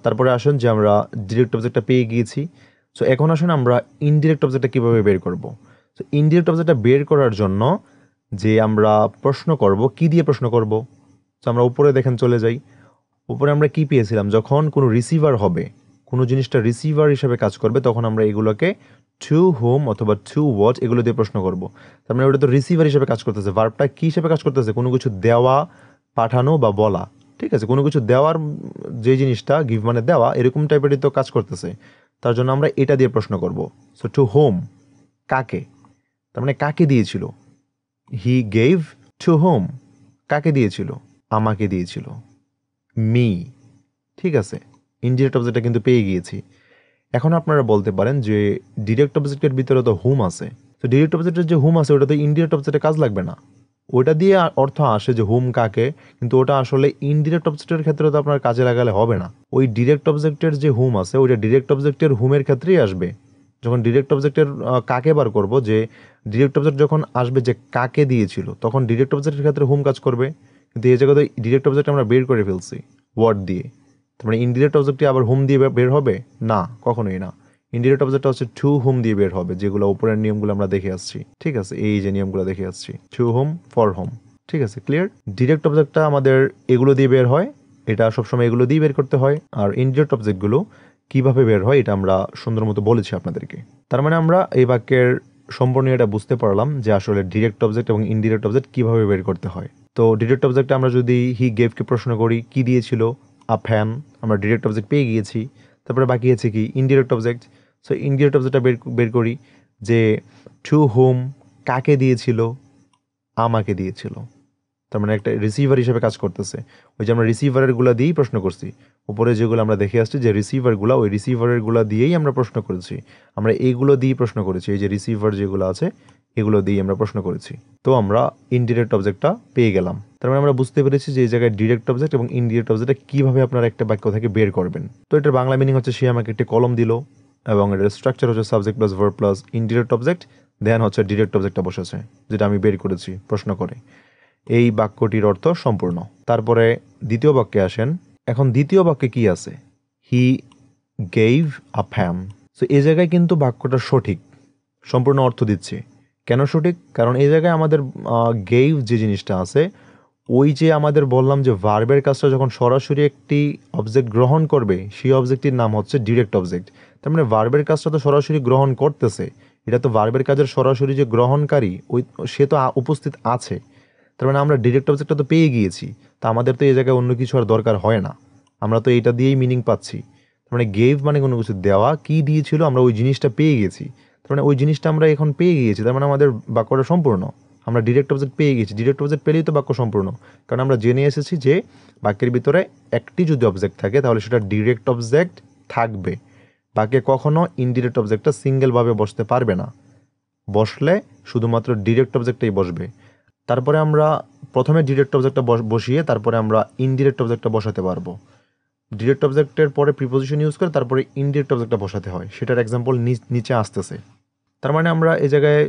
Speaker 1: তারপরে আসুন যে আমরা ডিরেক্ট অবজেক্টটা পেয়ে গিয়েছি। সো এখন আসুন আমরা ইনডিরেক্ট অবজেক্টটা কীভাবে বের করব। সো ইনডিরেক্ট অবজেক্টটা বের করার জন্য যে আমরা প্রশ্ন করব, কি দিয়ে প্রশ্ন করব। সো আমরা উপরে দেখেন চলে যাই, উপরে আমরা কি পেয়েছিলাম, যখন কোনো রিসিভার হবে, কোনো জিনিসটা রিসিভার হিসেবে কাজ করবে তখন আমরা এগুলোকে টু হোম অথবা টু হোয়াট এগুলো দিয়ে প্রশ্ন করব। তার মানে ওটা তো রিসিভার হিসেবে কাজ করতেছে, ভার্বটা কী হিসেবে কাজ করতেছে, কোনো কিছু দেওয়া, পাঠানো বা বলা, ঠিক আছে। কোনো কিছু দেওয়ার যে জিনিসটা গিভ মানে দেওয়া, এরকম টাইপেরই তো কাজ করতেছে, তার জন্য আমরা এটা দিয়ে প্রশ্ন করব। সো টু হোম, কাকে, তার মানে কাকে দিয়েছিল, হি গেভ টু হোম, কাকে দিয়েছিল, আমাকে দিয়েছিল, মি, ঠিক আছে। ইনডিরেক্ট অবজেক্টটা কিন্তু পেয়ে গিয়েছি। এখন আপনারা বলতে পারেন যে ডিরেক্ট অবজেক্টের ভিতরে তো হুম আছে, তো ডিরেক্ট অবজেক্টের যে হুম আছে ওটা তো ইনডিরেক্ট অবজেক্টে কাজ লাগবে না, ওটা দিয়ে অর্থ আসে যে হুম কাকে, কিন্তু ওটা আসলে ইনডিরেক্ট অবজেক্টের ক্ষেত্রে তো আপনার কাজে লাগালে হবে না। ওই ডিরেক্ট অবজেক্টের যে হুম আছে ওইটা ডিরেক্ট অবজেক্টের হুমের ক্ষেত্রেই আসবে। যখন ডিরেক্ট অবজেক্টের কাকে বার করব, যে ডিরেক্ট অবজেক্ট যখন আসবে যে কাকে দিয়েছিল তখন ডিরেক্ট অবজেক্টের ক্ষেত্রে হুম কাজ করবে, কিন্তু এই জায়গাতে ডিরেক্ট অবজেক্ট আমরা বের করে ফেলছি ওয়ার্ড দিয়ে, তার মানে ইনডিরেক্ট অবজেক্টটি আবার হুম দিয়ে বের হবে না, কখনোই না। ইনডিরেক্ট অবজেক্টটা হচ্ছে টু হুম দিয়ে বের হবে, যেগুলো উপরের নিয়মগুলো আমরা দেখে আসছি, ঠিক আছে। এই যে নিয়মগুলো দেখে আসছি, টু হোম, ফর হোম, ঠিক আছে, ক্লিয়ার। ডিরেক্ট অবজেক্টটা আমাদের এগুলো দিয়ে বের হয়, এটা সবসময় এগুলো দিয়ে বের করতে হয়। আর ইনডিরেক্ট অবজেক্টগুলো কিভাবে বের হয় এটা আমরা সুন্দর মতো বলেছি আপনাদেরকে। তার মানে আমরা এই বাক্যের সম্পূর্ণ এটা বুঝতে পারলাম যে আসলে ডিরেক্ট অবজেক্ট এবং ইনডিরেক্ট অবজেক্ট কিভাবে বের করতে হয়। তো ডিরেক্ট অবজেক্টে আমরা যদি হি গেভকে প্রশ্ন করি কি দিয়েছিল, আ ফ্যান, আমরা ডিরেক্ট অবজেক্ট পেয়ে গিয়েছি। তারপরে বাকি আছে কি ইনডিরেক্ট অবজেক্ট। সো ইনডিরেক্ট অবজেক্টটা বের করি যে টু হোম, কাকে দিয়েছিল, আমাকে দিয়েছিল, তার মানে একটা রিসিভার হিসেবে কাজ করতেছে। ওই যে আমরা রিসিভারেরগুলো দিয়েই প্রশ্ন করছি, উপরে যেগুলো আমরা দেখে আসছি যে রিসিভারগুলো, ওই রিসিভারেরগুলো দিয়েই আমরা প্রশ্ন করেছি, আমরা এইগুলো দিয়েই প্রশ্ন করেছি, এই যে রিসিভার যেগুলো আছে এগুলো দিয়ে আমরা প্রশ্ন করেছি। তো আমরা ইনডিরেক্ট অবজেক্টটা পেয়ে গেলাম। তার মানে আমরা বুঝতে পেরেছি যে এই জায়গায় ডিরেক্ট অবজেক্ট এবং ইনডিরেক্ট অবজেক্টটা কীভাবে আপনারা একটা বাক্য থেকে বের করবেন। তো এটার বাংলা মিনিং হচ্ছে সে আমাকে একটি কলম দিল, এবং এটার স্ট্রাকচার হচ্ছে subject plus verb plus indirect object, then হচ্ছে ডিরেক্ট অবজেক্টটা বসেছে যেটা আমি বের করেছি প্রশ্ন করে। এই বাক্যটির অর্থ সম্পূর্ণ। তারপরে দ্বিতীয় বাক্যে আসেন। এখন দ্বিতীয় বাক্যে কি আছে, he gave a fan. So এই জায়গায় কিন্তু বাক্যটা সঠিক, সম্পূর্ণ অর্থ দিচ্ছে। কেন সঠিক? কারণ এই জায়গায় আমাদের গেভ যে জিনিসটা আছে, ওই যে আমাদের বললাম যে ভার্বের কাজটা যখন সরাসরি একটি অবজেক্ট গ্রহণ করবে সেই অবজেক্টটির নাম হচ্ছে ডিরেক্ট অবজেক্ট। তার মানে ভার্বের কাজটা তো সরাসরি গ্রহণ করতেছে, এটা তো ভার্বের কাজের সরাসরি যে গ্রহণকারী ওই সে তো উপস্থিত আছে। তার মানে আমরা ডিরেক্ট অবজেক্টটা তো পেয়ে গিয়েছি, তা আমাদের তো এই জায়গায় অন্য কিছু আর দরকার হয় না, আমরা তো এইটা দিয়েই মিনিং পাচ্ছি। তার মানে গেভ মানে কোনো কিছু দেওয়া, কি দিয়েছিল আমরা ওই জিনিসটা পেয়ে গেছি, তার মানে ওই জিনিসটা আমরা এখন পেয়ে গিয়েছি, তার মানে আমাদের বাক্যটা সম্পূর্ণ। আমরা ডিরেক্ট অবজেক্ট পেয়ে গেছি, ডিরেক্ট অবজেক্ট পেলেই তো বাক্য সম্পূর্ণ, কারণ আমরা জেনে এসেছি যে বাক্যের ভিতরে একটি যদি অবজেক্ট থাকে তাহলে সেটা ডিরেক্ট অবজেক্ট থাকবে। বাক্যে কখনো ইনডিরেক্ট অবজেক্টটা সিঙ্গেলভাবে বসতে পারবে না, বসলে শুধুমাত্র ডিরেক্ট অবজেক্টটাই বসবে। তারপরে আমরা প্রথমে ডিরেক্ট অবজেক্টটা বসিয়ে তারপরে আমরা ইনডিরেক্ট অবজেক্টটা বসাতে পারবো। ডিরেক্ট অবজেক্টের পরে প্রিপোজিশন ইউজ করে তারপরে ইনডিরেক্ট অবজেক্টটা বসাতে হয়, সেটার এক্সাম্পল নিচে আসতেছে। তার মানে আমরা এই জায়গায়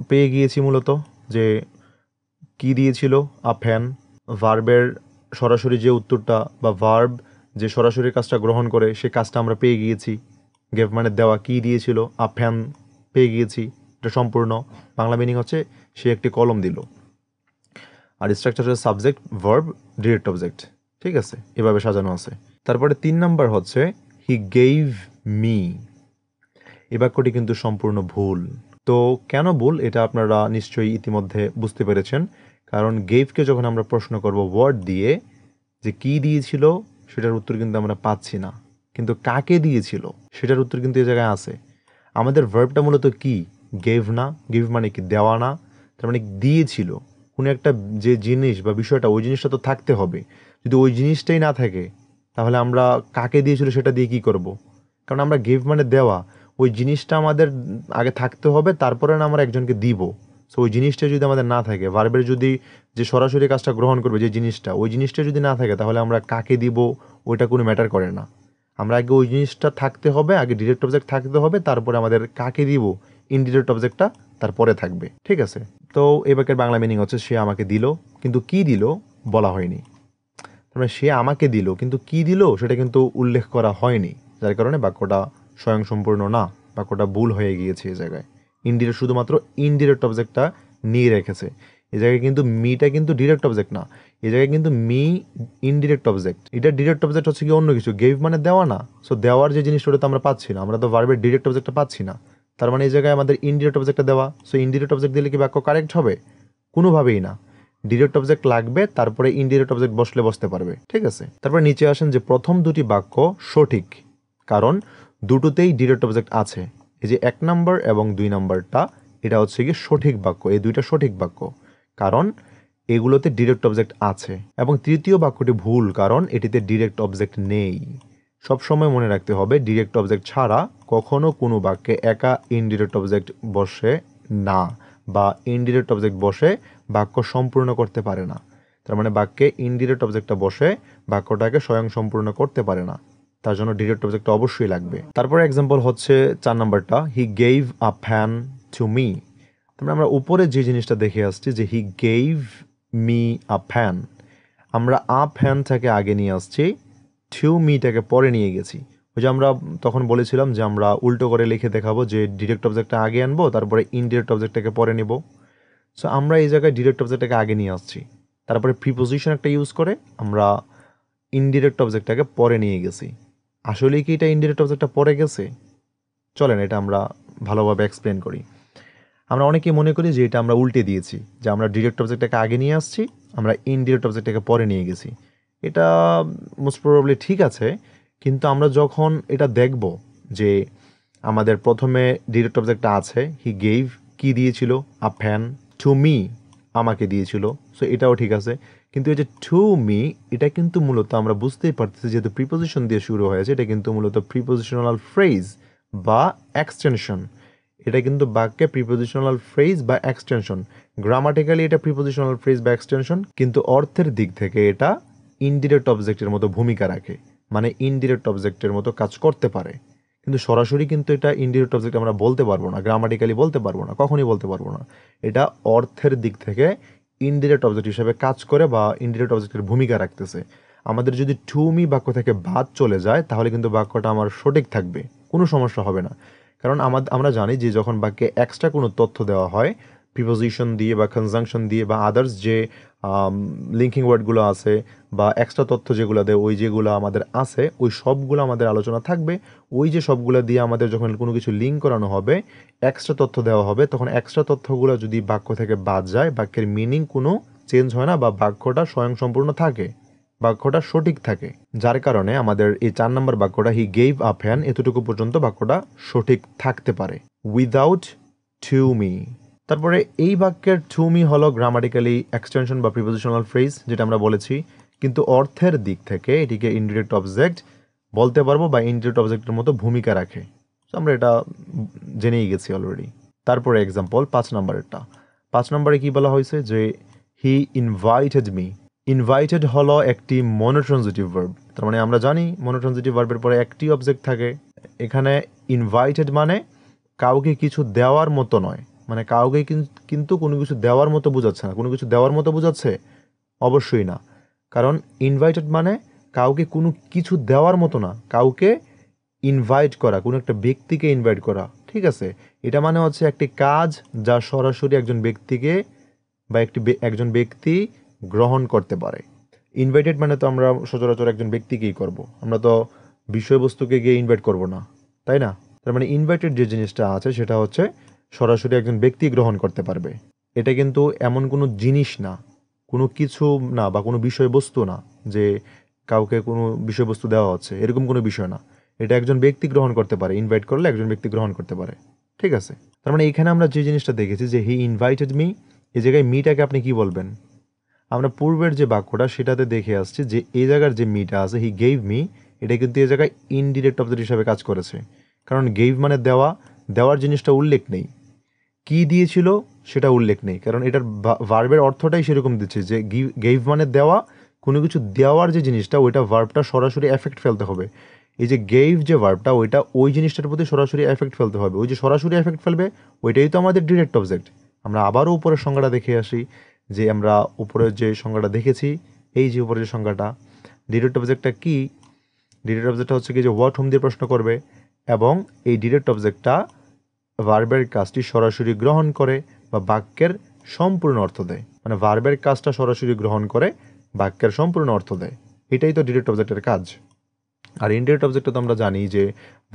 Speaker 1: পেয়ে গিয়েছি মূলত যে কি দিয়েছিল, আ ফ্যান। ভার্বের সরাসরি যে উত্তরটা বা ভার্ব যে সরাসরি কাজটা গ্রহণ করে সে কাজটা আমরা পেয়ে গিয়েছি। গেভ মানে দেওয়া, কি দিয়েছিল, আ ফ্যান পেয়ে গিয়েছি, এটা সম্পূর্ণ। বাংলা মিনিং হচ্ছে সে একটি কলম দিল। আর স্ট্রাকচার হচ্ছে সাবজেক্ট, ভার্ব, ডিরেক্ট অবজেক্ট। ঠিক আছে, এভাবে সাজানো আছে। তারপরে 3 নাম্বার হচ্ছে হি গেইভ মি। এই বাক্যটি কিন্তু সম্পূর্ণ ভুল। তো কেন ভুল এটা আপনারা নিশ্চয়ই ইতিমধ্যে বুঝতে পেরেছেন, কারণ গেভকে যখন আমরা প্রশ্ন করব ওয়ার্ড দিয়ে যে কি দিয়েছিল সেটার উত্তর কিন্তু আমরা পাচ্ছি না, কিন্তু কাকে দিয়েছিল সেটার উত্তর কিন্তু এই জায়গায় আছে। আমাদের ভার্বটা মূলত কি, গেভ না? গেভ মানে কি, দেওয়া না? তার মানে দিয়েছিল কোনো একটা যে জিনিস বা বিষয়টা, ওই জিনিসটা তো থাকতে হবে। যদি ওই জিনিসটাই না থাকে তাহলে আমরা কাকে দিয়েছিল সেটা দিয়ে কি করব? কারণ আমরা গেভ মানে দেওয়া, ওই জিনিসটা আমাদের আগে থাকতে হবে, তারপরে না আমরা একজনকে দিব। সো ওই জিনিসটা যদি আমাদের না থাকে, ভার্বের যদি যে সরাসরি কাজটা গ্রহণ করবে যে জিনিসটা, ওই জিনিসটা যদি না থাকে তাহলে আমরা কাকে দিব ওইটা কোনো ম্যাটার করে না। আমরা আগে ওই জিনিসটা থাকতে হবে, আগে ডিরেক্ট অবজেক্ট থাকতে হবে, তারপরে আমাদের কাকে দিব ইনডিরেক্ট অবজেক্টটা তারপরে থাকবে। ঠিক আছে, তো এই বাক্যের বাংলা মিনিং হচ্ছে সে আমাকে দিল, কিন্তু কি দিল বলা হয়নি। তার মানে সে আমাকে দিল কিন্তু কি দিল সেটা কিন্তু উল্লেখ করা হয়নি, যার কারণে বাক্যটা স্বয়ংসম্পূর্ণ না, বাক্যটা ভুল হয়ে গিয়েছে। এই জায়গায় ইনডিরেক্ট, শুধুমাত্র ইনডিরেক্ট অবজেক্টটা নিয়ে রেখেছে। এই জায়গায় কিন্তু মিটা কিন্তু ডিরেক্ট অবজেক্ট না, এই জায়গায় কিন্তু মি ইনডিরেক্ট অবজেক্ট। এটা ডিরেক্ট অবজেক্ট হচ্ছে কি অন্য কিছু, গেভ মানে দেওয়া না। সো দেওয়ার যে জিনিসটা ওটা তো আমরা পাচ্ছি না, আমরা তো ভার্বের ডিরেক্ট অবজেক্টটা পাচ্ছি না। তার মানে এই জায়গায় আমাদের ইনডিরেক্ট অবজেক্টটা দেওয়া। সো ইনডিরেক্ট অবজেক্ট দিলে কি বাক্য কারেক্ট হবে? কোনোভাবেই না। ডিরেক্ট অবজেক্ট লাগবে, তারপরে ইনডিরেক্ট অবজেক্ট বসলে বসতে পারবে। ঠিক আছে, তারপরে নিচে আসেন যে প্রথম দুটি বাক্য সঠিক, কারণ দুটোতেই ডিরেক্ট অবজেক্ট আছে। এই যে 1 নাম্বার এবং 2 নাম্বারটা, এটা হচ্ছে কি সঠিক বাক্য, এই দুইটা সঠিক বাক্য, কারণ এগুলোতে ডিরেক্ট অবজেক্ট আছে। এবং তৃতীয় বাক্যটি ভুল, কারণ এটিতে ডিরেক্ট অবজেক্ট নেই। সবসময় মনে রাখতে হবে ডিরেক্ট অবজেক্ট ছাড়া কখনো কোনো বাক্যে একা ইনডিরেক্ট অবজেক্ট বসে না, বা ইনডিরেক্ট অবজেক্ট বসে বাক্য সম্পূর্ণ করতে পারে না। তার মানে বাক্যে ইনডিরেক্ট অবজেক্টটা বসে বাক্যটাকে স্বয়ং সম্পূর্ণ করতে পারে না, তার জন্য ডিরেক্ট অবজেক্টটা অবশ্যই লাগবে। তারপরে এক্সাম্পল হচ্ছে 4 নাম্বারটা, he gave a fan to me. তারপরে আমরা উপরে যে জিনিসটা দেখে আসছি যে হি গেইভ মি আ ফ্যান, আমরা আ ফ্যানটাকে আগে নিয়ে আসছি, টু মিটাকে পরে নিয়ে গেছি। ওই যে আমরা তখন বলেছিলাম যে আমরা উল্টো করে লিখে দেখাবো যে ডিরেক্ট অবজেক্টটা আগে আনবো, তারপরে ইনডিরেক্ট অবজেক্টটাকে পরে নিব। সো আমরা এই জায়গায় ডিরেক্ট অবজেক্টটাকে আগে নিয়ে আসছি, তারপরে প্রিপোজিশন একটা ইউজ করে আমরা ইনডিরেক্ট অবজেক্টটাকে পরে নিয়ে গেছি। আসলেই কি এটা ইনডিরেক্ট অবজেক্টটা পরে গেছে? চলেন এটা আমরা ভালোভাবে এক্সপ্লেন করি। আমরা অনেকেই মনে করি যে এটা আমরা উল্টে দিয়েছি, যে আমরা ডিরেক্ট অবজেক্টটাকে আগে নিয়ে আসছি, আমরা ইনডিরেক্ট অবজেক্টটাকে পরে নিয়ে গেছি। এটা মোস্ট প্রবাবলি ঠিক আছে, কিন্তু আমরা যখন এটা দেখব যে আমাদের প্রথমে ডিরেক্ট অবজেক্টটা আছে, হি গেইভ কি দিয়েছিল, আ ফ্যান, টু মি আমাকে দিয়েছিল, সো এটাও ঠিক আছে। কিন্তু এই যে টু মি, এটা কিন্তু মূলত আমরা বুঝতেই পারতেছি যেহেতু প্রিপোজিশন দিয়ে শুরু হয়েছে, এটা কিন্তু মূলত প্রিপোজিশনাল ফ্রেজ বা এক্সটেনশন। এটা কিন্তু বাক্যে প্রিপোজিশনাল ফ্রেজ বা এক্সটেনশন। গ্রামাটিক্যালি এটা প্রিপোজিশনাল ফ্রেজ বা এক্সটেনশন, কিন্তু অর্থের দিক থেকে এটা ইনডিরেক্ট অবজেক্টের মতো ভূমিকা রাখে, মানে ইনডিরেক্ট অবজেক্টের মতো কাজ করতে পারে। কিন্তু সরাসরি কিন্তু এটা ইনডিরেক্ট অবজেক্ট আমরা বলতে পারবো না, গ্রামাটিক্যালি বলতে পারবো না, কখনই বলতে পারবো না। এটা অর্থের দিক থেকে ইনডিরেক্ট অবজেক্ট হিসেবে কাজ করে বা ইনডিরেক্ট অবজেক্টের ভূমিকা রাখতেছে। আমাদের যদি টু মি বাক্য থেকে বাদ চলে যায় তাহলে কিন্তু বাক্যটা আমার সঠিক থাকবে, কোনো সমস্যা হবে না। কারণ আমরা জানি যে যখন বাক্যে এক্সট্রা কোনো তথ্য দেওয়া হয় প্রিপোজিশন দিয়ে বা কনজাংশন দিয়ে বা আদার্স যে লিঙ্কিং ওয়ার্ডগুলো আছে বা এক্সট্রা তথ্য যেগুলো দেয়, ওই যেগুলো আমাদের আছে ওই সবগুলো আমাদের আলোচনা থাকবে। ওই যে সবগুলো দিয়ে আমাদের যখন কোনো কিছু লিঙ্ক করানো হবে, এক্সট্রা তথ্য দেওয়া হবে, তখন এক্সট্রা তথ্যগুলো যদি বাক্য থেকে বাদ যায় বাক্যের মিনিং কোনো চেঞ্জ হয় না বা বাক্যটা স্বয়ংসম্পূর্ণ থাকে। বাক্যটা সঠিক থাকে, যার কারণে আমাদের এই 4 নম্বর বাক্যটা হি গেভ আ ফ্যান এতটুকু পর্যন্ত বাক্যটা সঠিক থাকতে পারে, উইদাউট টু মি। তারপরে এই বাক্যের টু মি হলো গ্রামাটিক্যালি এক্সটেনশন বা প্রিপোজিশনাল ফ্রেজ, যেটা আমরা বলেছি, কিন্তু অর্থের দিক থেকে এটিকে ইনডিরেক্ট অবজেক্ট বলতে পারবো বা ইনডিরেক্ট অবজেক্টের মতো ভূমিকা রাখে। আমরা এটা জেনেই গেছি অলরেডি। তারপরে এক্সাম্পল 5 নম্বরেরটা। 5 নম্বরে কি বলা হয়েছে যে হি ইনভাইটেড মি। ইনভাইটেড হলো একটি মনোট্রানজিটিভ ভার্ব। তার মানে আমরা জানি মনোট্রানজিটিভ ভার্বের পরে একটি অবজেক্ট থাকে। এখানে ইনভাইটেড মানে কাউকে কিছু দেওয়ার মতো নয়, মানে কাউকে কিন্তু কোনো কিছু দেওয়ার মতো বোঝাচ্ছে না। কোনো কিছু দেওয়ার মতো বোঝাচ্ছে? অবশ্যই না, কারণ ইনভাইটেড মানে কাউকে কোনো কিছু দেওয়ার মতো না, কাউকে ইনভাইট করা, কোনো একটা ব্যক্তিকে ইনভাইট করা। ঠিক আছে, এটা মানে হচ্ছে একটি কাজ যা সরাসরি একজন ব্যক্তিকে বা একজন ব্যক্তি গ্রহণ করতে পারে। ইনভাইটেড মানে তো আমরা সচরাচর একজন ব্যক্তিকেই করব, আমরা তো বিষয়বস্তুকে গিয়ে ইনভাইট করব না, তাই না? তার মানে ইনভাইটেড যে জিনিসটা আছে সেটা হচ্ছে সরাসরি একজন ব্যক্তি গ্রহণ করতে পারবে। এটা কিন্তু এমন কোনো জিনিস না, কোনো কিছু না, বা কোনো বিষয়বস্তু না যে কাউকে কোনো বিষয়বস্তু দেওয়া হচ্ছে, এরকম কোনো বিষয় না। এটা একজন ব্যক্তি গ্রহণ করতে পারে, ইনভাইট করলে একজন ব্যক্তি গ্রহণ করতে পারে। ঠিক আছে, তার মানে এখানে আমরা যে জিনিসটা দেখেছি যে হি ইনভাইটেড মি, এই জায়গায় মিটাকে আপনি কি বলবেন? আমরা পূর্বের যে বাক্যটা সেটাতে দেখে আসছি যে এই জায়গার যে মিটা আছে হি গেভ মি, এটা কিন্তু এই জায়গায় ইনডিরেক্ট অবজেক্ট হিসাবে কাজ করেছে, কারণ গেভ মানে দেওয়া, দেওয়ার জিনিসটা উল্লেখ নেই, কি দিয়েছিল সেটা উল্লেখ নেই, কারণ এটার ভার্বের অর্থটাই সেরকম দিচ্ছে যে গেভ মানে দেওয়া, কোনো কিছু দেওয়ার যে জিনিসটা ওইটা ভার্বটা সরাসরি এফেক্ট ফেলতে হবে। এই যে গেভ যে ভার্বটা ওইটা ওই জিনিসটার প্রতি সরাসরি এফেক্ট ফেলতে হবে, ওই যে সরাসরি এফেক্ট ফেলবে ওইটাই তো আমাদের ডিরেক্ট অবজেক্ট। আমরা আবারও উপরের সংজ্ঞাটা দেখে আসি, যে আমরা উপরের যে সংজ্ঞাটা দেখেছি, এই যে উপরের যে সংজ্ঞাটা, ডিরেক্ট অবজেক্টটা কি? ডিরেক্ট অবজেক্টটা হচ্ছে কি যে হোয়াট হোম দিয়ে প্রশ্ন করবে, এবং এই ডিরেক্ট অবজেক্টটা ভার্বের কাজটি সরাসরি গ্রহণ করে বা বাক্যের সম্পূর্ণ অর্থ দেয়, মানে ভার্বের কাজটা সরাসরি গ্রহণ করে বাক্যের সম্পূর্ণ অর্থ দেয়। এটাই তো ডিরেক্ট অবজেক্টের কাজ। আর ইনডিরেক্ট অবজেক্টটা তো আমরা জানি যে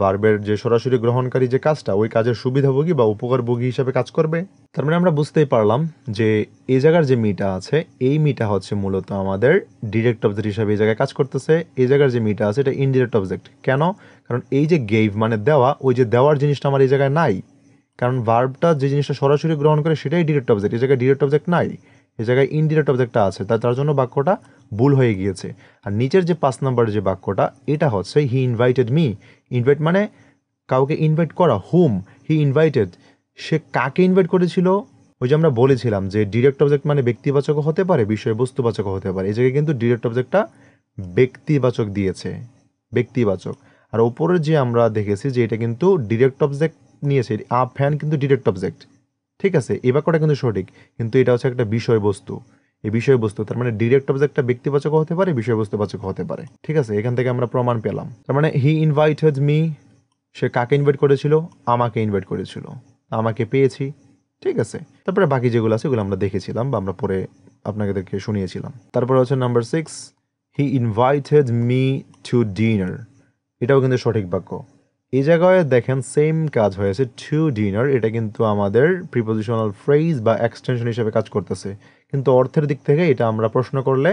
Speaker 1: ভার্বের যে সরাসরি গ্রহণকারী যে কাজটা ওই কাজের সুবিধাভোগী বা উপকারভোগী হিসাবে কাজ করবে। তার মানে আমরা বুঝতেই পারলাম যে এই জায়গার যে মিটা আছে এই মিটা হচ্ছে মূলত আমাদের ডিরেক্ট অবজেক্ট হিসাবে এই জায়গায় কাজ করতেছে। এই জায়গার যে মিটা আছে এটা ইনডিরেক্ট অবজেক্ট। কেন? কারণ এই যে গেভ মানে দেওয়া, ওই যে দেওয়ার জিনিসটা আমার এই জায়গায় নাই, কারণ ভার্বটা যে জিনিসটা সরাসরি গ্রহণ করে সেটাই ডিরেক্ট অবজেক্ট, এই জায়গায় ডিরেক্ট অবজেক্ট নাই, এই জায়গায় ইনডিরেক্ট অবজেক্টটা আছে, তার জন্য বাক্যটা ভুল হয়ে গিয়েছে। আর নিচের যে 5 নম্বরের যে বাক্যটা এটা হচ্ছে হি ইনভাইটেড মি। ইনভাইট মানে কাউকে ইনভাইট করা, হুম হি ইনভাইটেড, সে কাকে ইনভাইট করেছিল? ওই যে আমরা বলেছিলাম যে ডিরেক্ট অবজেক্ট মানে ব্যক্তিবাচক হতে পারে, বিষয়বস্তুবাচক হতে পারে, এই জায়গায় কিন্তু ডিরেক্ট অবজেক্টটা ব্যক্তিবাচক দিয়েছে, ব্যক্তিবাচক। আর ওপরের যে আমরা দেখেছি যে এটা কিন্তু ডিরেক্ট অবজেক্ট নিয়েছে, আ ফ্যান কিন্তু ডিরেক্ট অবজেক্ট। ঠিক আছে, এই বাক্যটা কিন্তু সঠিক, কিন্তু এটা হচ্ছে একটা বিষয়বস্তু। এই বিষয়বস্তু তার মানে ডিরেক্ট অবজেক্টটা ব্যক্তিবাচক হতে পারে, বিষয়বস্তুবাচক হতে পারে। ঠিক আছে, এখান থেকে আমরা প্রমাণ পেলাম। তার মানে হি ইনভাইটেড মি, সে কাকে ইনভাইট করেছিল? আমাকে ইনভাইট করেছিল, আমাকে পেয়েছি। ঠিক আছে, তারপরে বাকি যেগুলো আছে ওগুলো আমরা দেখেছিলাম বা আমরা পরে আপনাদেরকে শুনিয়েছিলাম। তারপরে হচ্ছে number 6, he invited me to dinner. এটাও কিন্তু সঠিক বাক্য। এই জায়গায় দেখেন সেম কাজ হয়েছে, টু ডিনার, এটা কিন্তু আমাদের প্রিপোজিশনাল ফ্রেজ বা এক্সটেনশন হিসেবে কাজ করতেছে, কিন্তু অর্থের দিক থেকে এটা আমরা প্রশ্ন করলে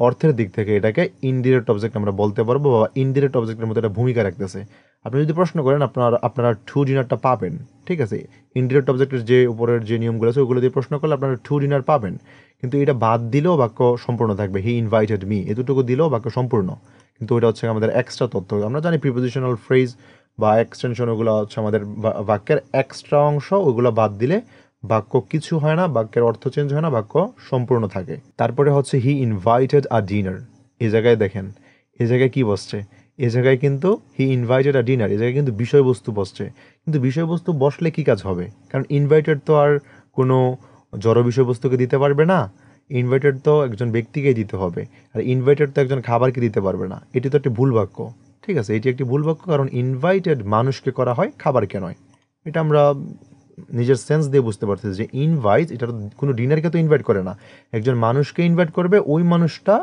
Speaker 1: অর্থের দিক থেকে এটাকে ইনডিরেক্ট অবজেক্ট আমরা বলতে পারবো, বা ইনডিরেক্ট অবজেক্টের মধ্যে এটা ভূমিকা রাখতেছে। আপনি যদি প্রশ্ন করেন আপনারা টু ডিনারটা পাবেন। ঠিক আছে, ইনডিরেক্ট অবজেক্টের যে উপরের যে নিয়মগুলো আছে ওগুলো দিয়ে প্রশ্ন করলে আপনারা টু ডিনার পাবেন, কিন্তু এটা বাদ দিলেও বাক্য সম্পূর্ণ থাকবে। হি ইনভাইটেড মি এতটুকু দিলেও বাক্য সম্পূর্ণ, কিন্তু ওইটা হচ্ছে আমাদের এক্সট্রা তথ্য। আমরা জানি প্রিপোজিশনাল ফ্রেজ বা এক্সটেনশন ওগুলো হচ্ছে আমাদের বাক্যের এক্সট্রা অংশ, ওগুলো বাদ দিলে বাক্য কিছু হয় না, বাক্যের অর্থ চেঞ্জ হয় না, বাক্য সম্পূর্ণ থাকে। তারপরে হচ্ছে হি ইনভাইটেড আ ডিনার। এই জায়গায় দেখেন, এই জায়গায় কি বসছে? এই জায়গায় কিন্তু হি ইনভাইটেড আ ডিনার, এই জায়গায় কিন্তু বিষয়বস্তু বসছে। কিন্তু বিষয়বস্তু বসলে কি কাজ হবে? কারণ ইনভাইটেড তো আর কোনো জড় বিষয়বস্তুকে দিতে পারবে না, ইনভাইটেড তো একজন ব্যক্তিকে দিতে হবে, আর ইনভাইটেড তো একজন খাবারকে দিতে পারবে না। এটি তো একটি ভুল বাক্য। ঠিক আছে, এটি একটি ভুল বাক্য, কারণ ইনভাইটেড মানুষকে করা হয়, খাবারকে নয়। এটা আমরা নিজের সেন্স দিয়ে বুঝতে পারছি যে ইনভাইট এটা কোনো ডিনারকে তো ইনভাইট করে না, একজন মানুষকে ইনভাইট করবে, ওই মানুষটা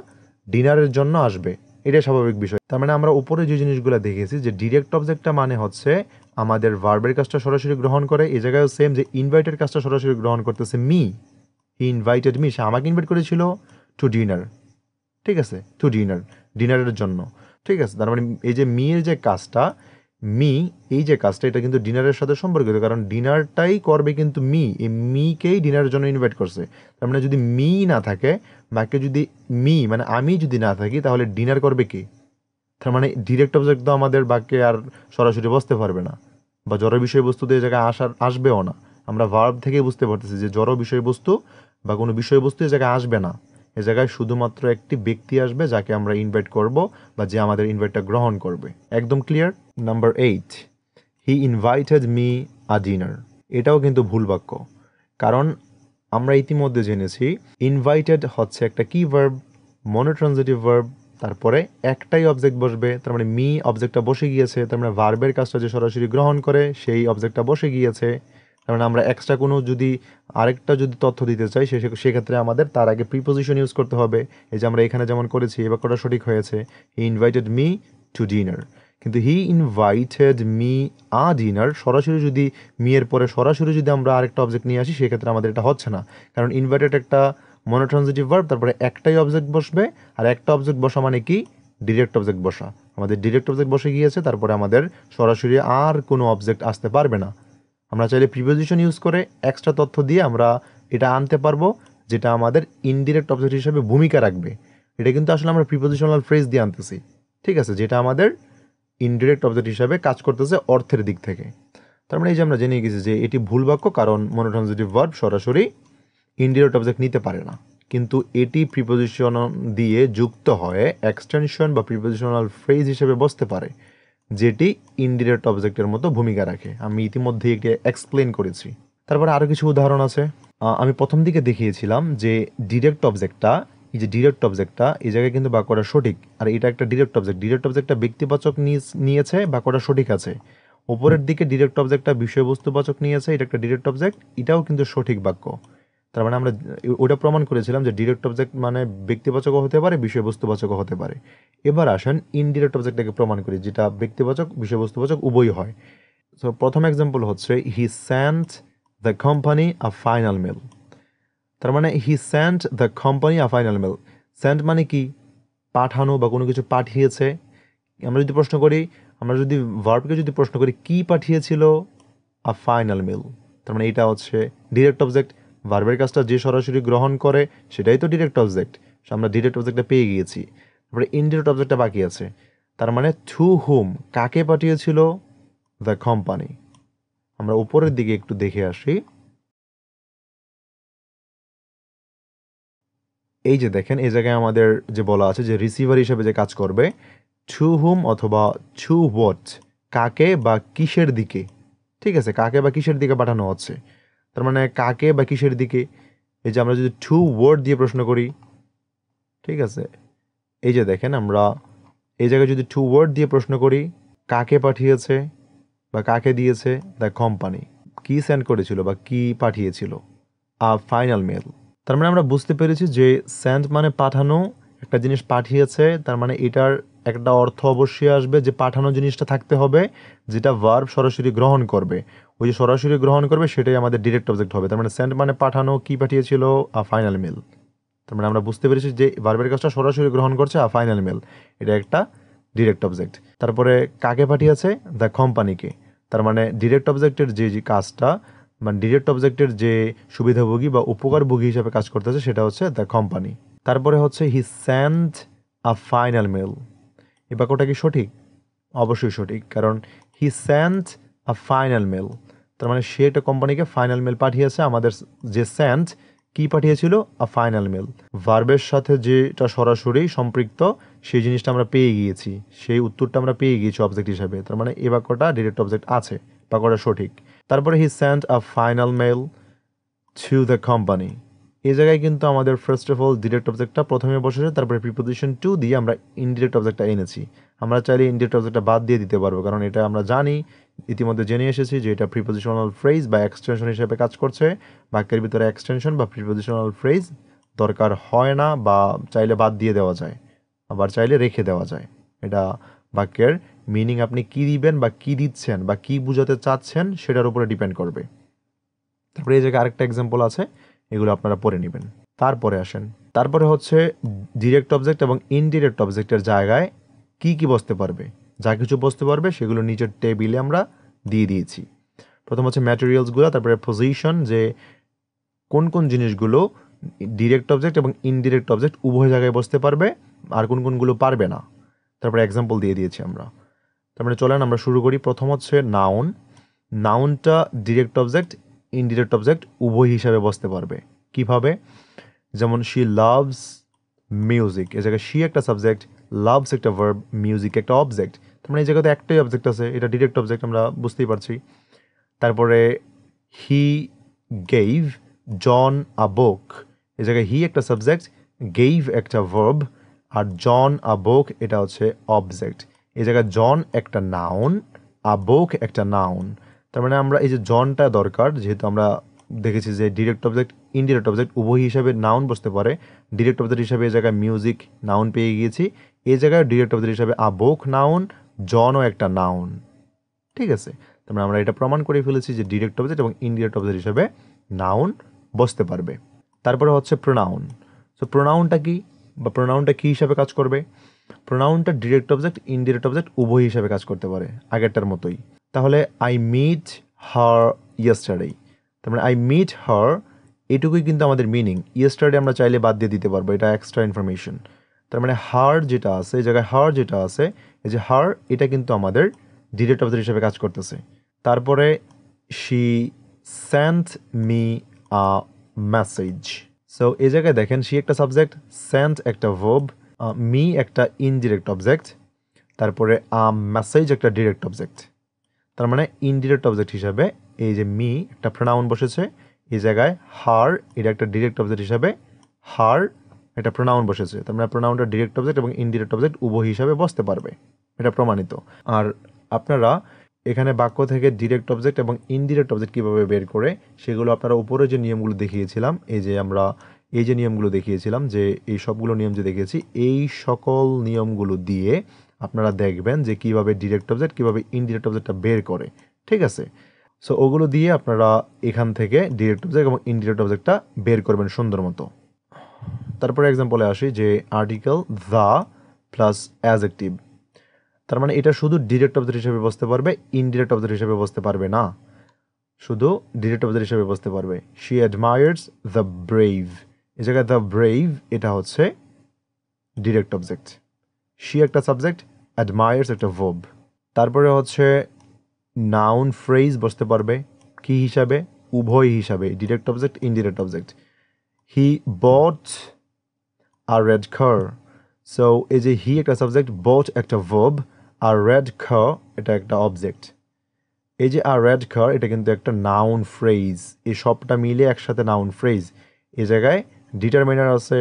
Speaker 1: ডিনারের জন্য আসবে, এটাই স্বাভাবিক বিষয়। তার মানে আমরা উপরে যে জিনিসগুলো দেখেছি যে ডিরেক্ট অবজেক্টটা মানে হচ্ছে আমাদের ভার্বের কাজটা সরাসরি গ্রহণ করে, এই জায়গায়ও সেম যে ইনভাইটের কাজটা সরাসরি গ্রহণ করতেছে মি। হি ইনভাইটেড মি, সে আমাকে ইনভাইট করেছিল টু ডিনার। ঠিক আছে, টু ডিনার, ডিনারের জন্য, ঠিক আছে। তার মানে এই যে মির যে কাজটা, মি এই যে কাজটা এটা কিন্তু ডিনারের সাথে সম্পর্কিত, কারণ ডিনারটাই করবে কিন্তু এই মিকেই ডিনারের জন্য ইনভাইট করছে। তার মানে যদি মি না থাকে, বাক্যে যদি মি মানে আমি যদি না থাকি, তাহলে ডিনার করবে কি? তার মানে ডিরেক্ট অবজেক্ট তো আমাদের বাক্যে আর সরাসরি বসতে পারবে না, বা জড় বিষয়বস্তু এই জায়গায় আসবেও না। আমরা ভার্ব থেকে বুঝতে পারতেছি যে জড় বিষয়বস্তু বা কোনো বিষয়বস্তু এই জায়গায় আসবে না। এ জায়গায় শুধুমাত্র একটি ব্যক্তি আসবে যাকে আমরা ইনভাইট করব, বা যে আমাদের ইনভাইটটা গ্রহণ করবে। একদম clear? Number 8, he invited me a dinner. এটাও কিন্তু ভুল বাক্য, কারণ আমরা ইতিমধ্যে জেনেছি ইনভাইটেড হচ্ছে একটা কি ভার্ব, মনোট্রানজিটিভ ভার্ব, তারপরে একটাই অবজেক্ট বসবে, তার মানে মি অবজেক্টটা বসে গিয়েছে, তার মানে ভার্বের কাজটা যে সরাসরি গ্রহণ করে সেই অবজেক্টটা বসে গিয়েছে। তার মানে আমরা এক্সট্রা কোনো যদি আরেকটা যদি তথ্য দিতে চাই সেক্ষেত্রে আমাদের তার আগে প্রিপোজিশন ইউজ করতে হবে। এই যে আমরা এখানে যেমন করেছি, এই বাক্যটা সঠিক হয়েছে, he invited me to dinner. কিন্তু he invited me a dinner সরাসরি যদি মি এর পরে সরাসরি যদি আমরা আরেকটা অবজেক্ট নিয়ে আসি, সেক্ষেত্রে আমাদের এটা হচ্ছে না, কারণ ইনভাইটেড একটা মনোট্রানজিটিভ ভার্ব, তারপরে একটাই অবজেক্ট বসবে, আর একটা অবজেক্ট বসা মানে কি? ডিরেক্ট অবজেক্ট বসা। আমাদের ডিরেক্ট অবজেক্ট বসে গিয়েছে, তারপরে আমাদের সরাসরি আর কোনো অবজেক্ট আসতে পারবে না। আমরা চাইলে প্রিপোজিশন ইউজ করে এক্সট্রা তথ্য দিয়ে আমরা এটা আনতে পারবো, যেটা আমাদের ইনডিরেক্ট অবজেক্ট হিসেবে ভূমিকা রাখবে। এটা কিন্তু আসলে আমরা প্রিপোজিশনাল ফ্রেজ দিয়ে আনতেছি, ঠিক আছে, যেটা আমাদের ইনডিরেক্ট অবজেক্ট হিসাবে কাজ করতেছে অর্থের দিক থেকে। তার মানে এই যে আমরা জেনে গেছি যে এটি ভুল বাক্য, কারণ মনোট্রানজিটিভ ভার্ব সরাসরি ইনডিরেক্ট অবজেক্ট নিতে পারে না, কিন্তু এটি প্রিপোজিশন দিয়ে যুক্ত হয়ে এক্সটেনশন বা প্রিপোজিশনাল ফ্রেজ হিসেবে বসতে পারে, যেটি ইনডিরেক্ট অবজেক্টের মতো ভূমিকা রাখে। আমি ইতিমধ্যে এটি এক্সপ্লেন করেছি। তারপরে আরও কিছু উদাহরণ আছে। আমি প্রথম দিকে দেখিয়েছিলাম যে ডিরেক্ট অবজেক্টটা, এই যে ডিরেক্ট অবজেক্টটা এই জায়গায় কিন্তু বাক্যটা সঠিক, আর এটা একটা ডিরেক্ট অবজেক্ট। ডিরেক্ট অবজেক্টটা ব্যক্তিবাচক নিয়েছে, বাক্যটা সঠিক আছে। উপরের দিকে ডিরেক্ট অবজেক্টটা বিষয়বস্তুবাচক নিয়েছে, এটা একটা ডিরেক্ট অবজেক্ট, এটাও কিন্তু সঠিক বাক্য। তার মানে আমরা ওটা প্রমাণ করেছিলাম যে ডিরেক্ট অবজেক্ট মানে ব্যক্তিবাচকও হতে পারে, বিষয়বস্তুবাচকও হতে পারে। এবার আসেন ইনডিরেক্ট অবজেক্টটাকে প্রমাণ করি, যেটা ব্যক্তিবাচক বিষয়বস্তুবাচক উভয়ই হয়। সো প্রথম এক্সাম্পল হচ্ছে he sent the company a final mail. তার মানে he sent the company a final mail. Sent মানে কি? পাঠানো বা কোনো কিছু পাঠিয়েছে। আমরা যদি প্রশ্ন করি, আমরা যদি ভার্বকে যদি প্রশ্ন করি কি পাঠিয়েছিল? আ ফাইনাল মেল। তার মানে এটা হচ্ছে ডিরেক্ট অবজেক্ট। ভার্বের কাজটা যে সরাসরি গ্রহণ করে সেটাই তো ডিরেক্ট অবজেক্ট। আমরা ডিরেক্ট অবজেক্টটা পেয়ে গিয়েছি, তারপরে ইনডিরেক্ট অবজেক্টটা বাকি আছে। তার মানে টু হুম, কাকে পাঠিয়েছিল? The company. আমরা উপরের দিকে একটু দেখে আসি। এই যে দেখেন, এই জায়গায় আমাদের যে বলা আছে যে রিসিভার হিসেবে যে কাজ করবে টু হুম অথবা টু হোয়াট, কাকে বা কিসের দিকে, ঠিক আছে, কাকে বা কিসের দিকে পাঠানো হচ্ছে। তার মানে কাকে বা কিসের দিকে, এই যে আমরা যদি টু ওয়ার্ড দিয়ে প্রশ্ন করি, ঠিক আছে, এই যে দেখেন আমরা এই জায়গায় যদি টু ওয়ার্ড দিয়ে প্রশ্ন করি, কাকে পাঠিয়েছে বা কাকে দিয়েছে? The company. কি সেন্ড করেছিল বা কি পাঠিয়েছিল? আ ফাইনাল মেল। তার মানে আমরা বুঝতে পেরেছি যে সেন্ড মানে পাঠানো, একটা জিনিস পাঠিয়েছে, তার মানে এটার একটা অর্থ অবশ্যই আসবে যে পাঠানো জিনিসটা থাকতে হবে যেটা ভার্ব সরাসরি গ্রহণ করবে। ওই যে সরাসরি গ্রহণ করবে সেটাই আমাদের ডিরেক্ট অবজেক্ট হবে। তার মানে সেন্ড মানে পাঠানো, কি পাঠিয়েছিল? আ ফাইনাল মেল। তার মানে আমরা বুঝতে পেরেছি যে ভার্বের কাজটা সরাসরি গ্রহণ করছে আ ফাইনাল মেল, এটা একটা ডিরেক্ট অবজেক্ট। তারপরে কাকে পাঠিয়েছে? দ্য কোম্পানিকে। তার মানে ডিরেক্ট অবজেক্টের যে কাজটা, মানে ডিরেক্ট অবজেক্টের যে সুবিধাভোগী বা উপকারভোগী হিসাবে কাজ করতেছে সেটা হচ্ছে দ্য কোম্পানি। তারপরে হচ্ছে he sent a final mail. এই বাক্যটা কি সঠিক? অবশ্যই সঠিক, কারণ he sent a final mail, তার মানে সে একটা কোম্পানিকে ফাইনাল মেল পাঠিয়েছে। আমাদের যে সেন্ট কি পাঠিয়েছিল? আ ফাইনাল মেল। ভার্বের সাথে যেটা সরাসরি সম্পৃক্ত সেই জিনিসটা আমরা পেয়ে গিয়েছি, সেই উত্তরটা আমরা পেয়ে গিয়েছি অবজেক্ট হিসাবে। তার মানে এই বাক্যটা ডিরেক্ট অবজেক্ট আছে, বাক্যটা সঠিক। তারপরে he sent a final mail to the company. এই জায়গায় কিন্তু আমাদের ফার্স্ট অফ অল ডিরেক্ট অবজেক্টটা প্রথমে বসেছে, তারপরে প্রিপোজিশন টু দিয়ে আমরা ইনডিরেক্ট অবজেক্টটা এনেছি। আমরা চাইলে ইনডিরেক্ট অবজেক্টটা বাদ দিয়ে দিতে পারবো, কারণ এটা আমরা জানি, ইতিমধ্যে জেনে এসেছি যে এটা প্রিপোজিশনাল ফ্রেজ বা এক্সটেনশন হিসেবে কাজ করছে। বাক্যের ভিতরে এক্সটেনশন বা প্রিপোজিশনাল ফ্রেজ দরকার হয় না, বা চাইলে বাদ দিয়ে দেওয়া যায়, আবার চাইলে রেখে দেওয়া যায়। এটা বাক্যের মিনিং আপনি কি দিবেন বা কি দিচ্ছেন বা কি বোঝাতে চাচ্ছেন সেটার উপরে ডিপেন্ড করবে। তারপরে এই জায়গায় আরেকটা এক্সাম্পল আছে, এগুলো আপনারা পড়ে নেবেন। তারপরে আসেন তারপরে হচ্ছে ডিরেক্ট অবজেক্ট এবং ইনডিরেক্ট অবজেক্টের জায়গায় কি কি বসতে পারবে, যা কিছু বসতে পারবে সেগুলো নিচের টেবিলে আমরা দিয়ে দিয়েছি। প্রথম হচ্ছে ম্যাটেরিয়ালসগুলো, তারপরে পজিশন, যে কোন কোন জিনিসগুলো ডিরেক্ট অবজেক্ট এবং ইনডিরেক্ট অবজেক্ট উভয় জায়গায় বসতে পারবে আর কোন কোনগুলো পারবে না, তারপরে এক্সাম্পল দিয়ে দিয়েছি আমরা। তারপরে চলেন আমরা শুরু করি। প্রথম হচ্ছে নাউন। নাউনটা ডিরেক্ট অবজেক্ট ইনডিরেক্ট অবজেক্ট উভয় হিসাবে বসতে পারবে। কিভাবে? যেমন শি লাভস মিউজিক, এই জায়গায় শি একটা সাবজেক্ট, লাভস একটা ভার্ব, মিউজিক একটা অবজেক্ট। তার মানে এই জায়গাতে একটাই অবজেক্ট আছে, এটা ডিরেক্ট অবজেক্ট, আমরা বুঝতেই পারছি। তারপরে হি গেইভ জন আ বুক, এই জায়গায় হি একটা সাবজেক্ট, গেইভ একটা ভার্ব, আর জন আ বুক এটা হচ্ছে অবজেক্ট। এই জায়গায় জন একটা নাউন, আ বুক একটা নাউন। তার মানে আমরা এই যে জনটা দরকার, যেহেতু আমরা দেখেছি যে ডিরেক্ট অবজেক্ট ইনডিরেক্ট অবজেক্ট উভয় হিসাবে নাউন বসতে পারে। ডিরেক্ট অবজেক্ট হিসাবে এই জায়গায় মিউজিক নাউন পেয়ে গিয়েছি, এই জায়গায় ডিরেক্ট অবজেক্ট হিসাবে আ বুক নাউন, জনও একটা নাউন। ঠিক আছে, তারপরে আমরা এটা প্রমাণ করে ফেলেছি যে ডিরেক্ট অবজেক্ট এবং ইনডিরেক্ট অবজেক্ট হিসাবে নাউন বসতে পারবে। তারপরে হচ্ছে প্রোনাউন। সো প্রোনাউনটা কি, বা প্রোনাউনটা কী হিসাবে কাজ করবে? প্রোনাউনটা ডিরেক্ট অবজেক্ট ইনডিরেক্ট অবজেক্ট উভয় হিসাবে কাজ করতে পারে, আগেরটার মতোই। তাহলে আই মিট হার ইয়েস্টারডে, তার মানে আই মিট হার এটুকুই কিন্তু আমাদের মিনিং। ইয়েস্টারডে আমরা চাইলে বাদ দিয়ে দিতে পারবো, এটা এক্সট্রা ইনফরমেশন। তার মানে হার যেটা আছে, এই জায়গায় হার যেটা আছে, এই যে হার, এটা কিন্তু আমাদের ডিরেক্ট অবজেক্ট হিসেবে কাজ করতেছে। তারপরে she sent me a message. So এই জায়গায় দেখেন শি একটা সাবজেক্ট, সেন্ট একটা ভার্ব, মি একটা ইনডিরেক্ট অবজেক্ট, তারপরে মেসেজ একটা ডিরেক্ট অবজেক্ট। তার মানে ইনডিরেক্ট অবজেক্ট হিসাবে এই যে মি একটা প্রোনাউন বসেছে, এই জায়গায় হার এটা একটা ডিরেক্ট অবজেক্ট হিসাবে হার একটা প্রোনাউন বসেছে। তার মানে প্রোনাউনটা ডিরেক্ট অবজেক্ট এবং ইনডিরেক্ট অবজেক্ট উভয় হিসাবে বসতে পারবে, এটা প্রমাণিত। আর আপনারা এখানে বাক্য থেকে ডিরেক্ট অবজেক্ট এবং ইনডিরেক্ট অবজেক্ট কীভাবে বের করে, সেগুলো আপনারা উপরে যে নিয়মগুলো দেখিয়েছিলাম, এই যে আমরা এই যে নিয়মগুলো দেখিয়েছিলাম, যে এই সবগুলো নিয়ম যে দেখিয়েছি, এই সকল নিয়মগুলো দিয়ে আপনারা দেখবেন যে কীভাবে ডিরেক্ট অবজেক্ট কীভাবে ইনডিরেক্ট অবজেক্টটা বের করে। ঠিক আছে, সো ওগুলো দিয়ে আপনারা এখান থেকে ডিরেক্ট অবজেক্ট এবং ইনডিরেক্ট অবজেক্টটা বের করবেন সুন্দর মতো। তারপরে এক্সাম্পলে আসি, যে আর্টিকেল দ্য প্লাস অ্যাডজেক্টিভ। তার মানে এটা শুধু ডিরেক্ট অবজেক্ট হিসেবে বসতে পারবে, ইনডিরেক্ট অবজেক্ট হিসেবে বসতে পারবে না, শুধু ডিরেক্ট অবজেক্ট হিসেবে বসতে পারবে। শি অ্যাডমায়ার্স দ্য ব্রেভ, এই জায়গায় দ্য ব্রেভ এটা হচ্ছে ডিরেক্ট অবজেক্ট। শি একটা সাবজেক্ট, অ্যাডমায়ার্স একটা ভার্ব। তারপরে হচ্ছে নাউন ফ্রেজ বসতে পারবে কি হিসাবে? উভয় হিসাবে, ডিরেক্ট অবজেক্ট ইনডিরেক্ট অবজেক্ট। হি বট আ রেড কার, সো এই যে হি একটা সাবজেক্ট, বট একটা ভার্ব, আর রেড কার এটা একটা অবজেক্ট। এই যে আর রেড কার এটা কিন্তু একটা নাউন ফ্রেজ, এই সবটা মিলে একসাথে নাউন ফ্রেজ। এই জায়গায় ডিটারমিনার আছে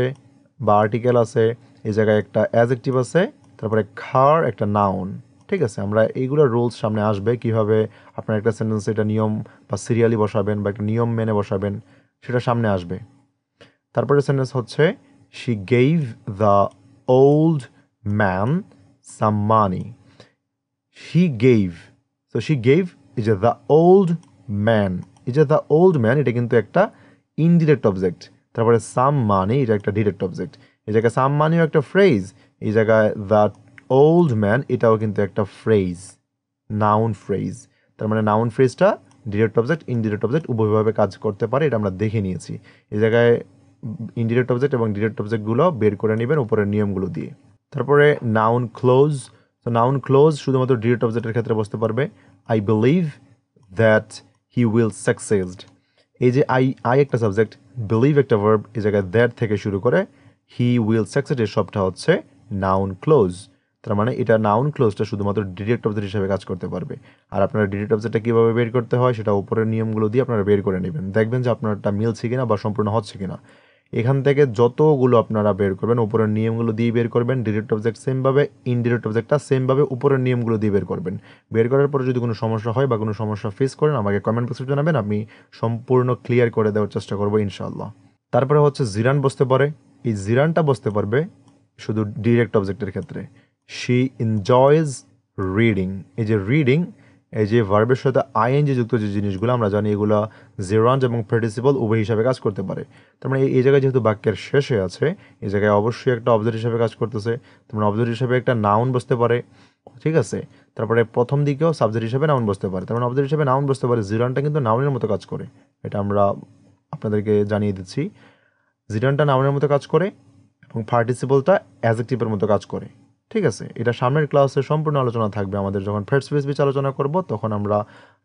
Speaker 1: বা আর্টিকেল আছে, এই জায়গায় একটা অ্যাডজেক্টিভ আছে, তারপরে কার একটা নাউন। ঠিক আছে, আমরা এইগুলো রুলস সামনে আসবে, কিভাবে আপনার একটা সেন্টেন্সে এটা নিয়ম বা সিরিয়ালি বসাবেন বা একটা নিয়ম মেনে বসাবেন, সেটা সামনে আসবে। তারপরে সেন্টেন্স হচ্ছে she গেইভ the old man some money. She গেইভ, so she গেইভ এই যে দ্য ওল্ড ম্যান, এই যে দ্য ওল্ড ম্যান এটা কিন্তু একটা ইনডিরেক্ট অবজেক্ট। তারপরে সাম মানি এটা একটা ডিরেক্ট অবজেক্ট। এই জায়গায় সাম মানিও একটা ফ্রেজ, এই জায়গায় দ্য ওল্ড ম্যান এটাও কিন্তু একটা ফ্রেজ, নাউন ফ্রেজ। তার মানে নাউন ফ্রেজটা ডিরেক্ট অবজেক্ট ইনডিরেক্ট অবজেক্ট উভয়ভাবে কাজ করতে পারে, এটা আমরা দেখে নিয়েছি। এই জায়গায় ইনডিরেক্ট অবজেক্ট এবং ডিরেক্ট অবজেক্টগুলো বের করে নেবেন উপরের নিয়মগুলো দিয়ে। তারপরে নাউন ক্লোজ, তো নাউন ক্লোজ শুধুমাত্র ডিরেক্ট অবজেক্টের ক্ষেত্রে বসতে পারবে। I believe that he will succeed, এই যে আই একটা সাবজেক্ট, বিলিভ একটা ভার্ব, এই জায়গায় দ্যাট থেকে শুরু করে হি উইল সাকসেড এর সবটা হচ্ছে নাউন ক্লোজ। তার মানে এটা নাউন ক্লোজটা শুধুমাত্র ডিরেক্ট অবজেক্ট হিসেবে কাজ করতে পারবে। আর আপনারা ডিরেক্ট অবজেক্টটা কীভাবে বের করতে হয় সেটা উপরের নিয়মগুলো দিয়ে আপনারা বের করে নেবেন, দেখবেন যে আপনারটা মিলছে কিনা বা সম্পূর্ণ হচ্ছে কিনা। এখান থেকে যতগুলো আপনারা বের করবেন উপরের নিয়মগুলো দিয়ে বের করবেন, ডিরেক্ট অবজেক্ট সেমভাবে, ইনডিরেক্ট অবজেক্টটা সেমভাবে উপরের নিয়মগুলো দিয়ে বের করবেন। বের করার পরে যদি কোনো সমস্যা হয় বা কোনো সমস্যা ফেস করেন আমাকে কমেন্ট বক্সে জানাবেন, আমি সম্পূর্ণ ক্লিয়ার করে দেওয়ার চেষ্টা করবো ইনশাআল্লাহ। তারপরে হচ্ছে জিরান বসতে পারে, এই জিরানটা বসতে পারবে শুধু ডিরেক্ট অবজেক্টের ক্ষেত্রে। শি এনজয়জ রিডিং, এই যে রিডিং এই যে ভার্বের সাথে আইএনজি যুক্ত যে জিনিসগুলো আমরা জানি এগুলো জেরান্ড এবং পার্টিসিপল উভয় হিসাবে কাজ করতে পারে। তার মানে এই জায়গায় যেহেতু বাক্যের শেষে আছে, এই জায়গায় অবশ্যই একটা অবজেক্ট হিসাবে কাজ করতেছে। তার মানে অবজেক্ট হিসাবে একটা নাউন বসতে পারে, ঠিক আছে। তারপরে প্রথম দিকেও সাবজেক্ট হিসাবে নাউন বসতে পারে, তার মানে অবজেক্ট হিসাবে নাউন বসতে পারে। জিরানটা কিন্তু নাউনের মতো কাজ করে, এটা আমরা আপনাদেরকে জানিয়ে দিচ্ছি। জিরানটা নাউনের মতো কাজ করে এবং পার্টিসিপলটা অ্যাডজেক্টিভের মতো কাজ করে, ঠিক আছে। এটা সামনের ক্লাসে সম্পূর্ণ আলোচনা থাকবে, আমাদের যখন ফার্স্ট স্পিচ আলোচনা করব তখন আমরা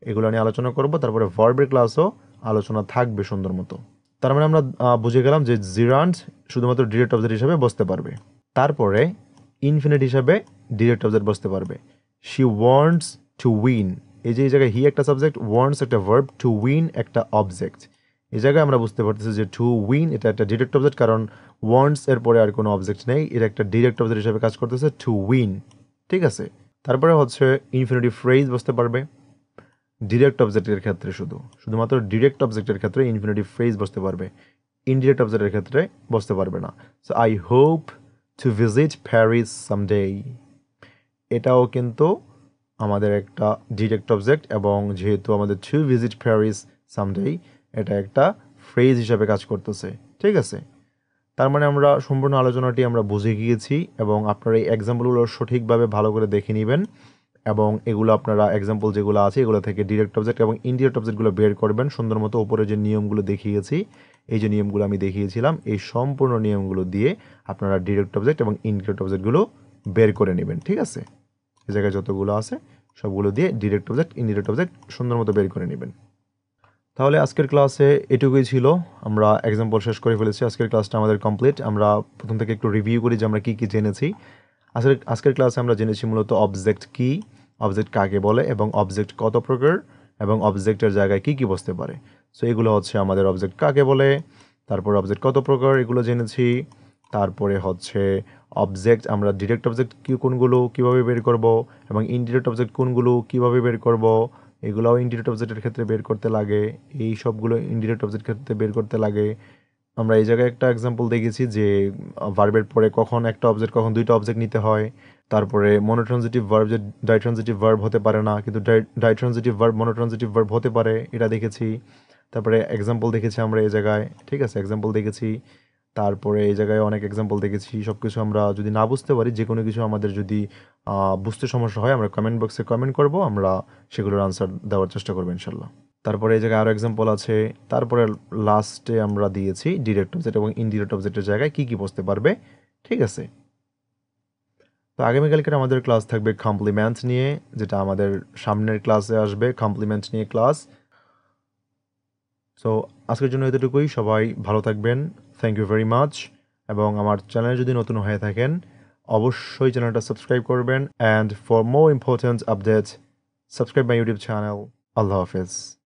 Speaker 1: এগুলো নিয়ে আলোচনা করব। তারপরে ভার্বের ক্লাসও আলোচনা থাকবে সুন্দর মতো। তার মানে আমরা বুঝে গেলাম যে জিরান্ড শুধুমাত্র ডিরেক্ট অবজেক্ট হিসাবে বসতে পারবে। তারপরে ইনফিনিট হিসাবে ডিরেক্ট অবজেক্ট বসতে পারবে। শি ওয়ান্টস টু উইন, এই যে এই জায়গায় হি একটা সাবজেক্ট, ওয়ান্টস একটা ভার্ব, টু উইন একটা অবজেক্ট। এই জায়গায় আমরা বুঝতে পারতেছি যে টু উইন এটা একটা ডিরেক্ট অবজেক্ট, কারণ ওয়ান্টস এর পরে আর কোনো অবজেক্ট নেই, এটা একটা ডিরেক্ট অবজেক্ট হিসেবে কাজ করতেছে, টু উইন, ঠিক আছে। তারপরে হচ্ছে ইনফিনিটিভ ফ্রেজ বসতে পারবে ডিরেক্ট অবজেক্টের ক্ষেত্রে, শুধুমাত্র ডিরেক্ট অবজেক্টের ক্ষেত্রে ইনফিনিটিভ ফ্রেজ বসতে পারবে, ইনডিরেক্ট অবজেক্টের ক্ষেত্রে বসতে পারবে না। So I hope to visit Paris someday, এটাও কিন্তু আমাদের একটা ডিরেক্ট অবজেক্ট, এবং যেহেতু আমাদের টু ভিজিট প্যারিস সামডে এটা একটা ফ্রেজ হিসাবে কাজ করতেছে, ঠিক আছে। তার মানে আমরা সম্পূর্ণ আলোচনাটি আমরা বুঝে গিয়েছি, এবং আপনারা এই এক্সাম্পলগুলো সঠিকভাবে ভালো করে দেখে নেবেন, এবং এগুলো আপনারা এক্সাম্পল যেগুলো আছে এগুলো থেকে ডিরেক্ট অবজেক্ট এবং ইনডিরেক্ট অবজেক্টগুলো বের করবেন সুন্দর মতো। উপরে যে নিয়মগুলো দেখিয়েছি, এই যে নিয়মগুলো আমি দেখিয়েছিলাম, এই সম্পূর্ণ নিয়মগুলো দিয়ে আপনারা ডিরেক্ট অবজেক্ট এবং ইনডিরেক্ট অবজেক্টগুলো বের করে নেবেন, ঠিক আছে। এই জায়গায় যতগুলো আছে সবগুলো দিয়ে ডিরেক্ট অবজেক্ট ইনডিরেক্ট অবজেক্ট সুন্দর মতো বের করে নেবেন। তাহলে আজকের ক্লাসে এটুকুই ছিল, আমরা এক্সাম্পল শেষ করে ফেলেছি। আজকের ক্লাসটা আমাদের কমপ্লিট। আমরা প্রথম থেকে একটু রিভিউ করি যে আমরা কী কী জেনেছি। আজকের ক্লাসে আমরা জেনেছি মূলত অবজেক্ট কি, অবজেক্ট কাকে বলে, এবং অবজেক্ট কত প্রকার, এবং অবজেক্টের জায়গায় কী কী বসতে পারে। সো এগুলো হচ্ছে আমাদের অবজেক্ট কাকে বলে, তারপর অবজেক্ট কত প্রকার এগুলো জেনেছি। তারপরে হচ্ছে অবজেক্ট, আমরা ডিরেক্ট অবজেক্ট কোনগুলো কীভাবে বের করব, এবং ইনডিরেক্ট অবজেক্ট কোনগুলো কীভাবে বের করব, এগুলোও ইনডিরেক্ট অবজেক্টের ক্ষেত্রে বের করতে লাগে, এই সবগুলো ইনডিরেক্ট অবজেক্টের ক্ষেত্রে বের করতে লাগে। আমরা এই জায়গায় একটা এক্সাম্পল দেখেছি যে ভার্বের পরে কখন একটা অবজেক্ট কখন দুইটা অবজেক্ট নিতে হয়। তারপরে মনোট্রানজিটিভ ভার্ব যে ডাইট্রানজিটিভ ভার্ব হতে পারে না, কিন্তু ডাইট্রানজিটিভ ভার্ব মনোট্রানজিটিভ ভার্ব হতে পারে, এটা দেখেছি। তারপরে এক্সাম্পল দেখেছি আমরা এই জায়গায়, ঠিক আছে, এক্সাম্পল দেখেছি। তারপরে এই জায়গায় অনেক এক্সাম্পল দেখেছি। সব কিছু আমরা যদি না বুঝতে পারি, যে কোনো কিছু আমাদের যদি বুঝতে সমস্যা হয়, আমরা কমেন্ট বক্সে কমেন্ট করব, আমরা সেগুলোর আনসার দেওয়ার চেষ্টা করবো ইনশাল্লাহ। তারপরে এই জায়গায় আরও এক্সাম্পল আছে। তারপরে লাস্টে আমরা দিয়েছি ডিরেক্ট অবজেক্ট এবং ইনডিরেক্ট অবজেক্টের জায়গায় কী কী বসতে পারবে, ঠিক আছে। তো আগামীকালকের আমাদের ক্লাস থাকবে কমপ্লিমেন্ট নিয়ে, যেটা আমাদের সামনের ক্লাসে আসবে, কমপ্লিমেন্ট নিয়ে ক্লাস। সো আজকের জন্য এতটুকুই, সবাই ভালো থাকবেন, থ্যাংক ইউ ভেরি মাচ। এবং আমার চ্যানেলে যদি নতুন হয়ে থাকেন অবশ্যই চ্যানেলটা সাবস্ক্রাইব করবেন, and for more important updates subscribe my YouTube channel. আল্লাহ হাফেজ।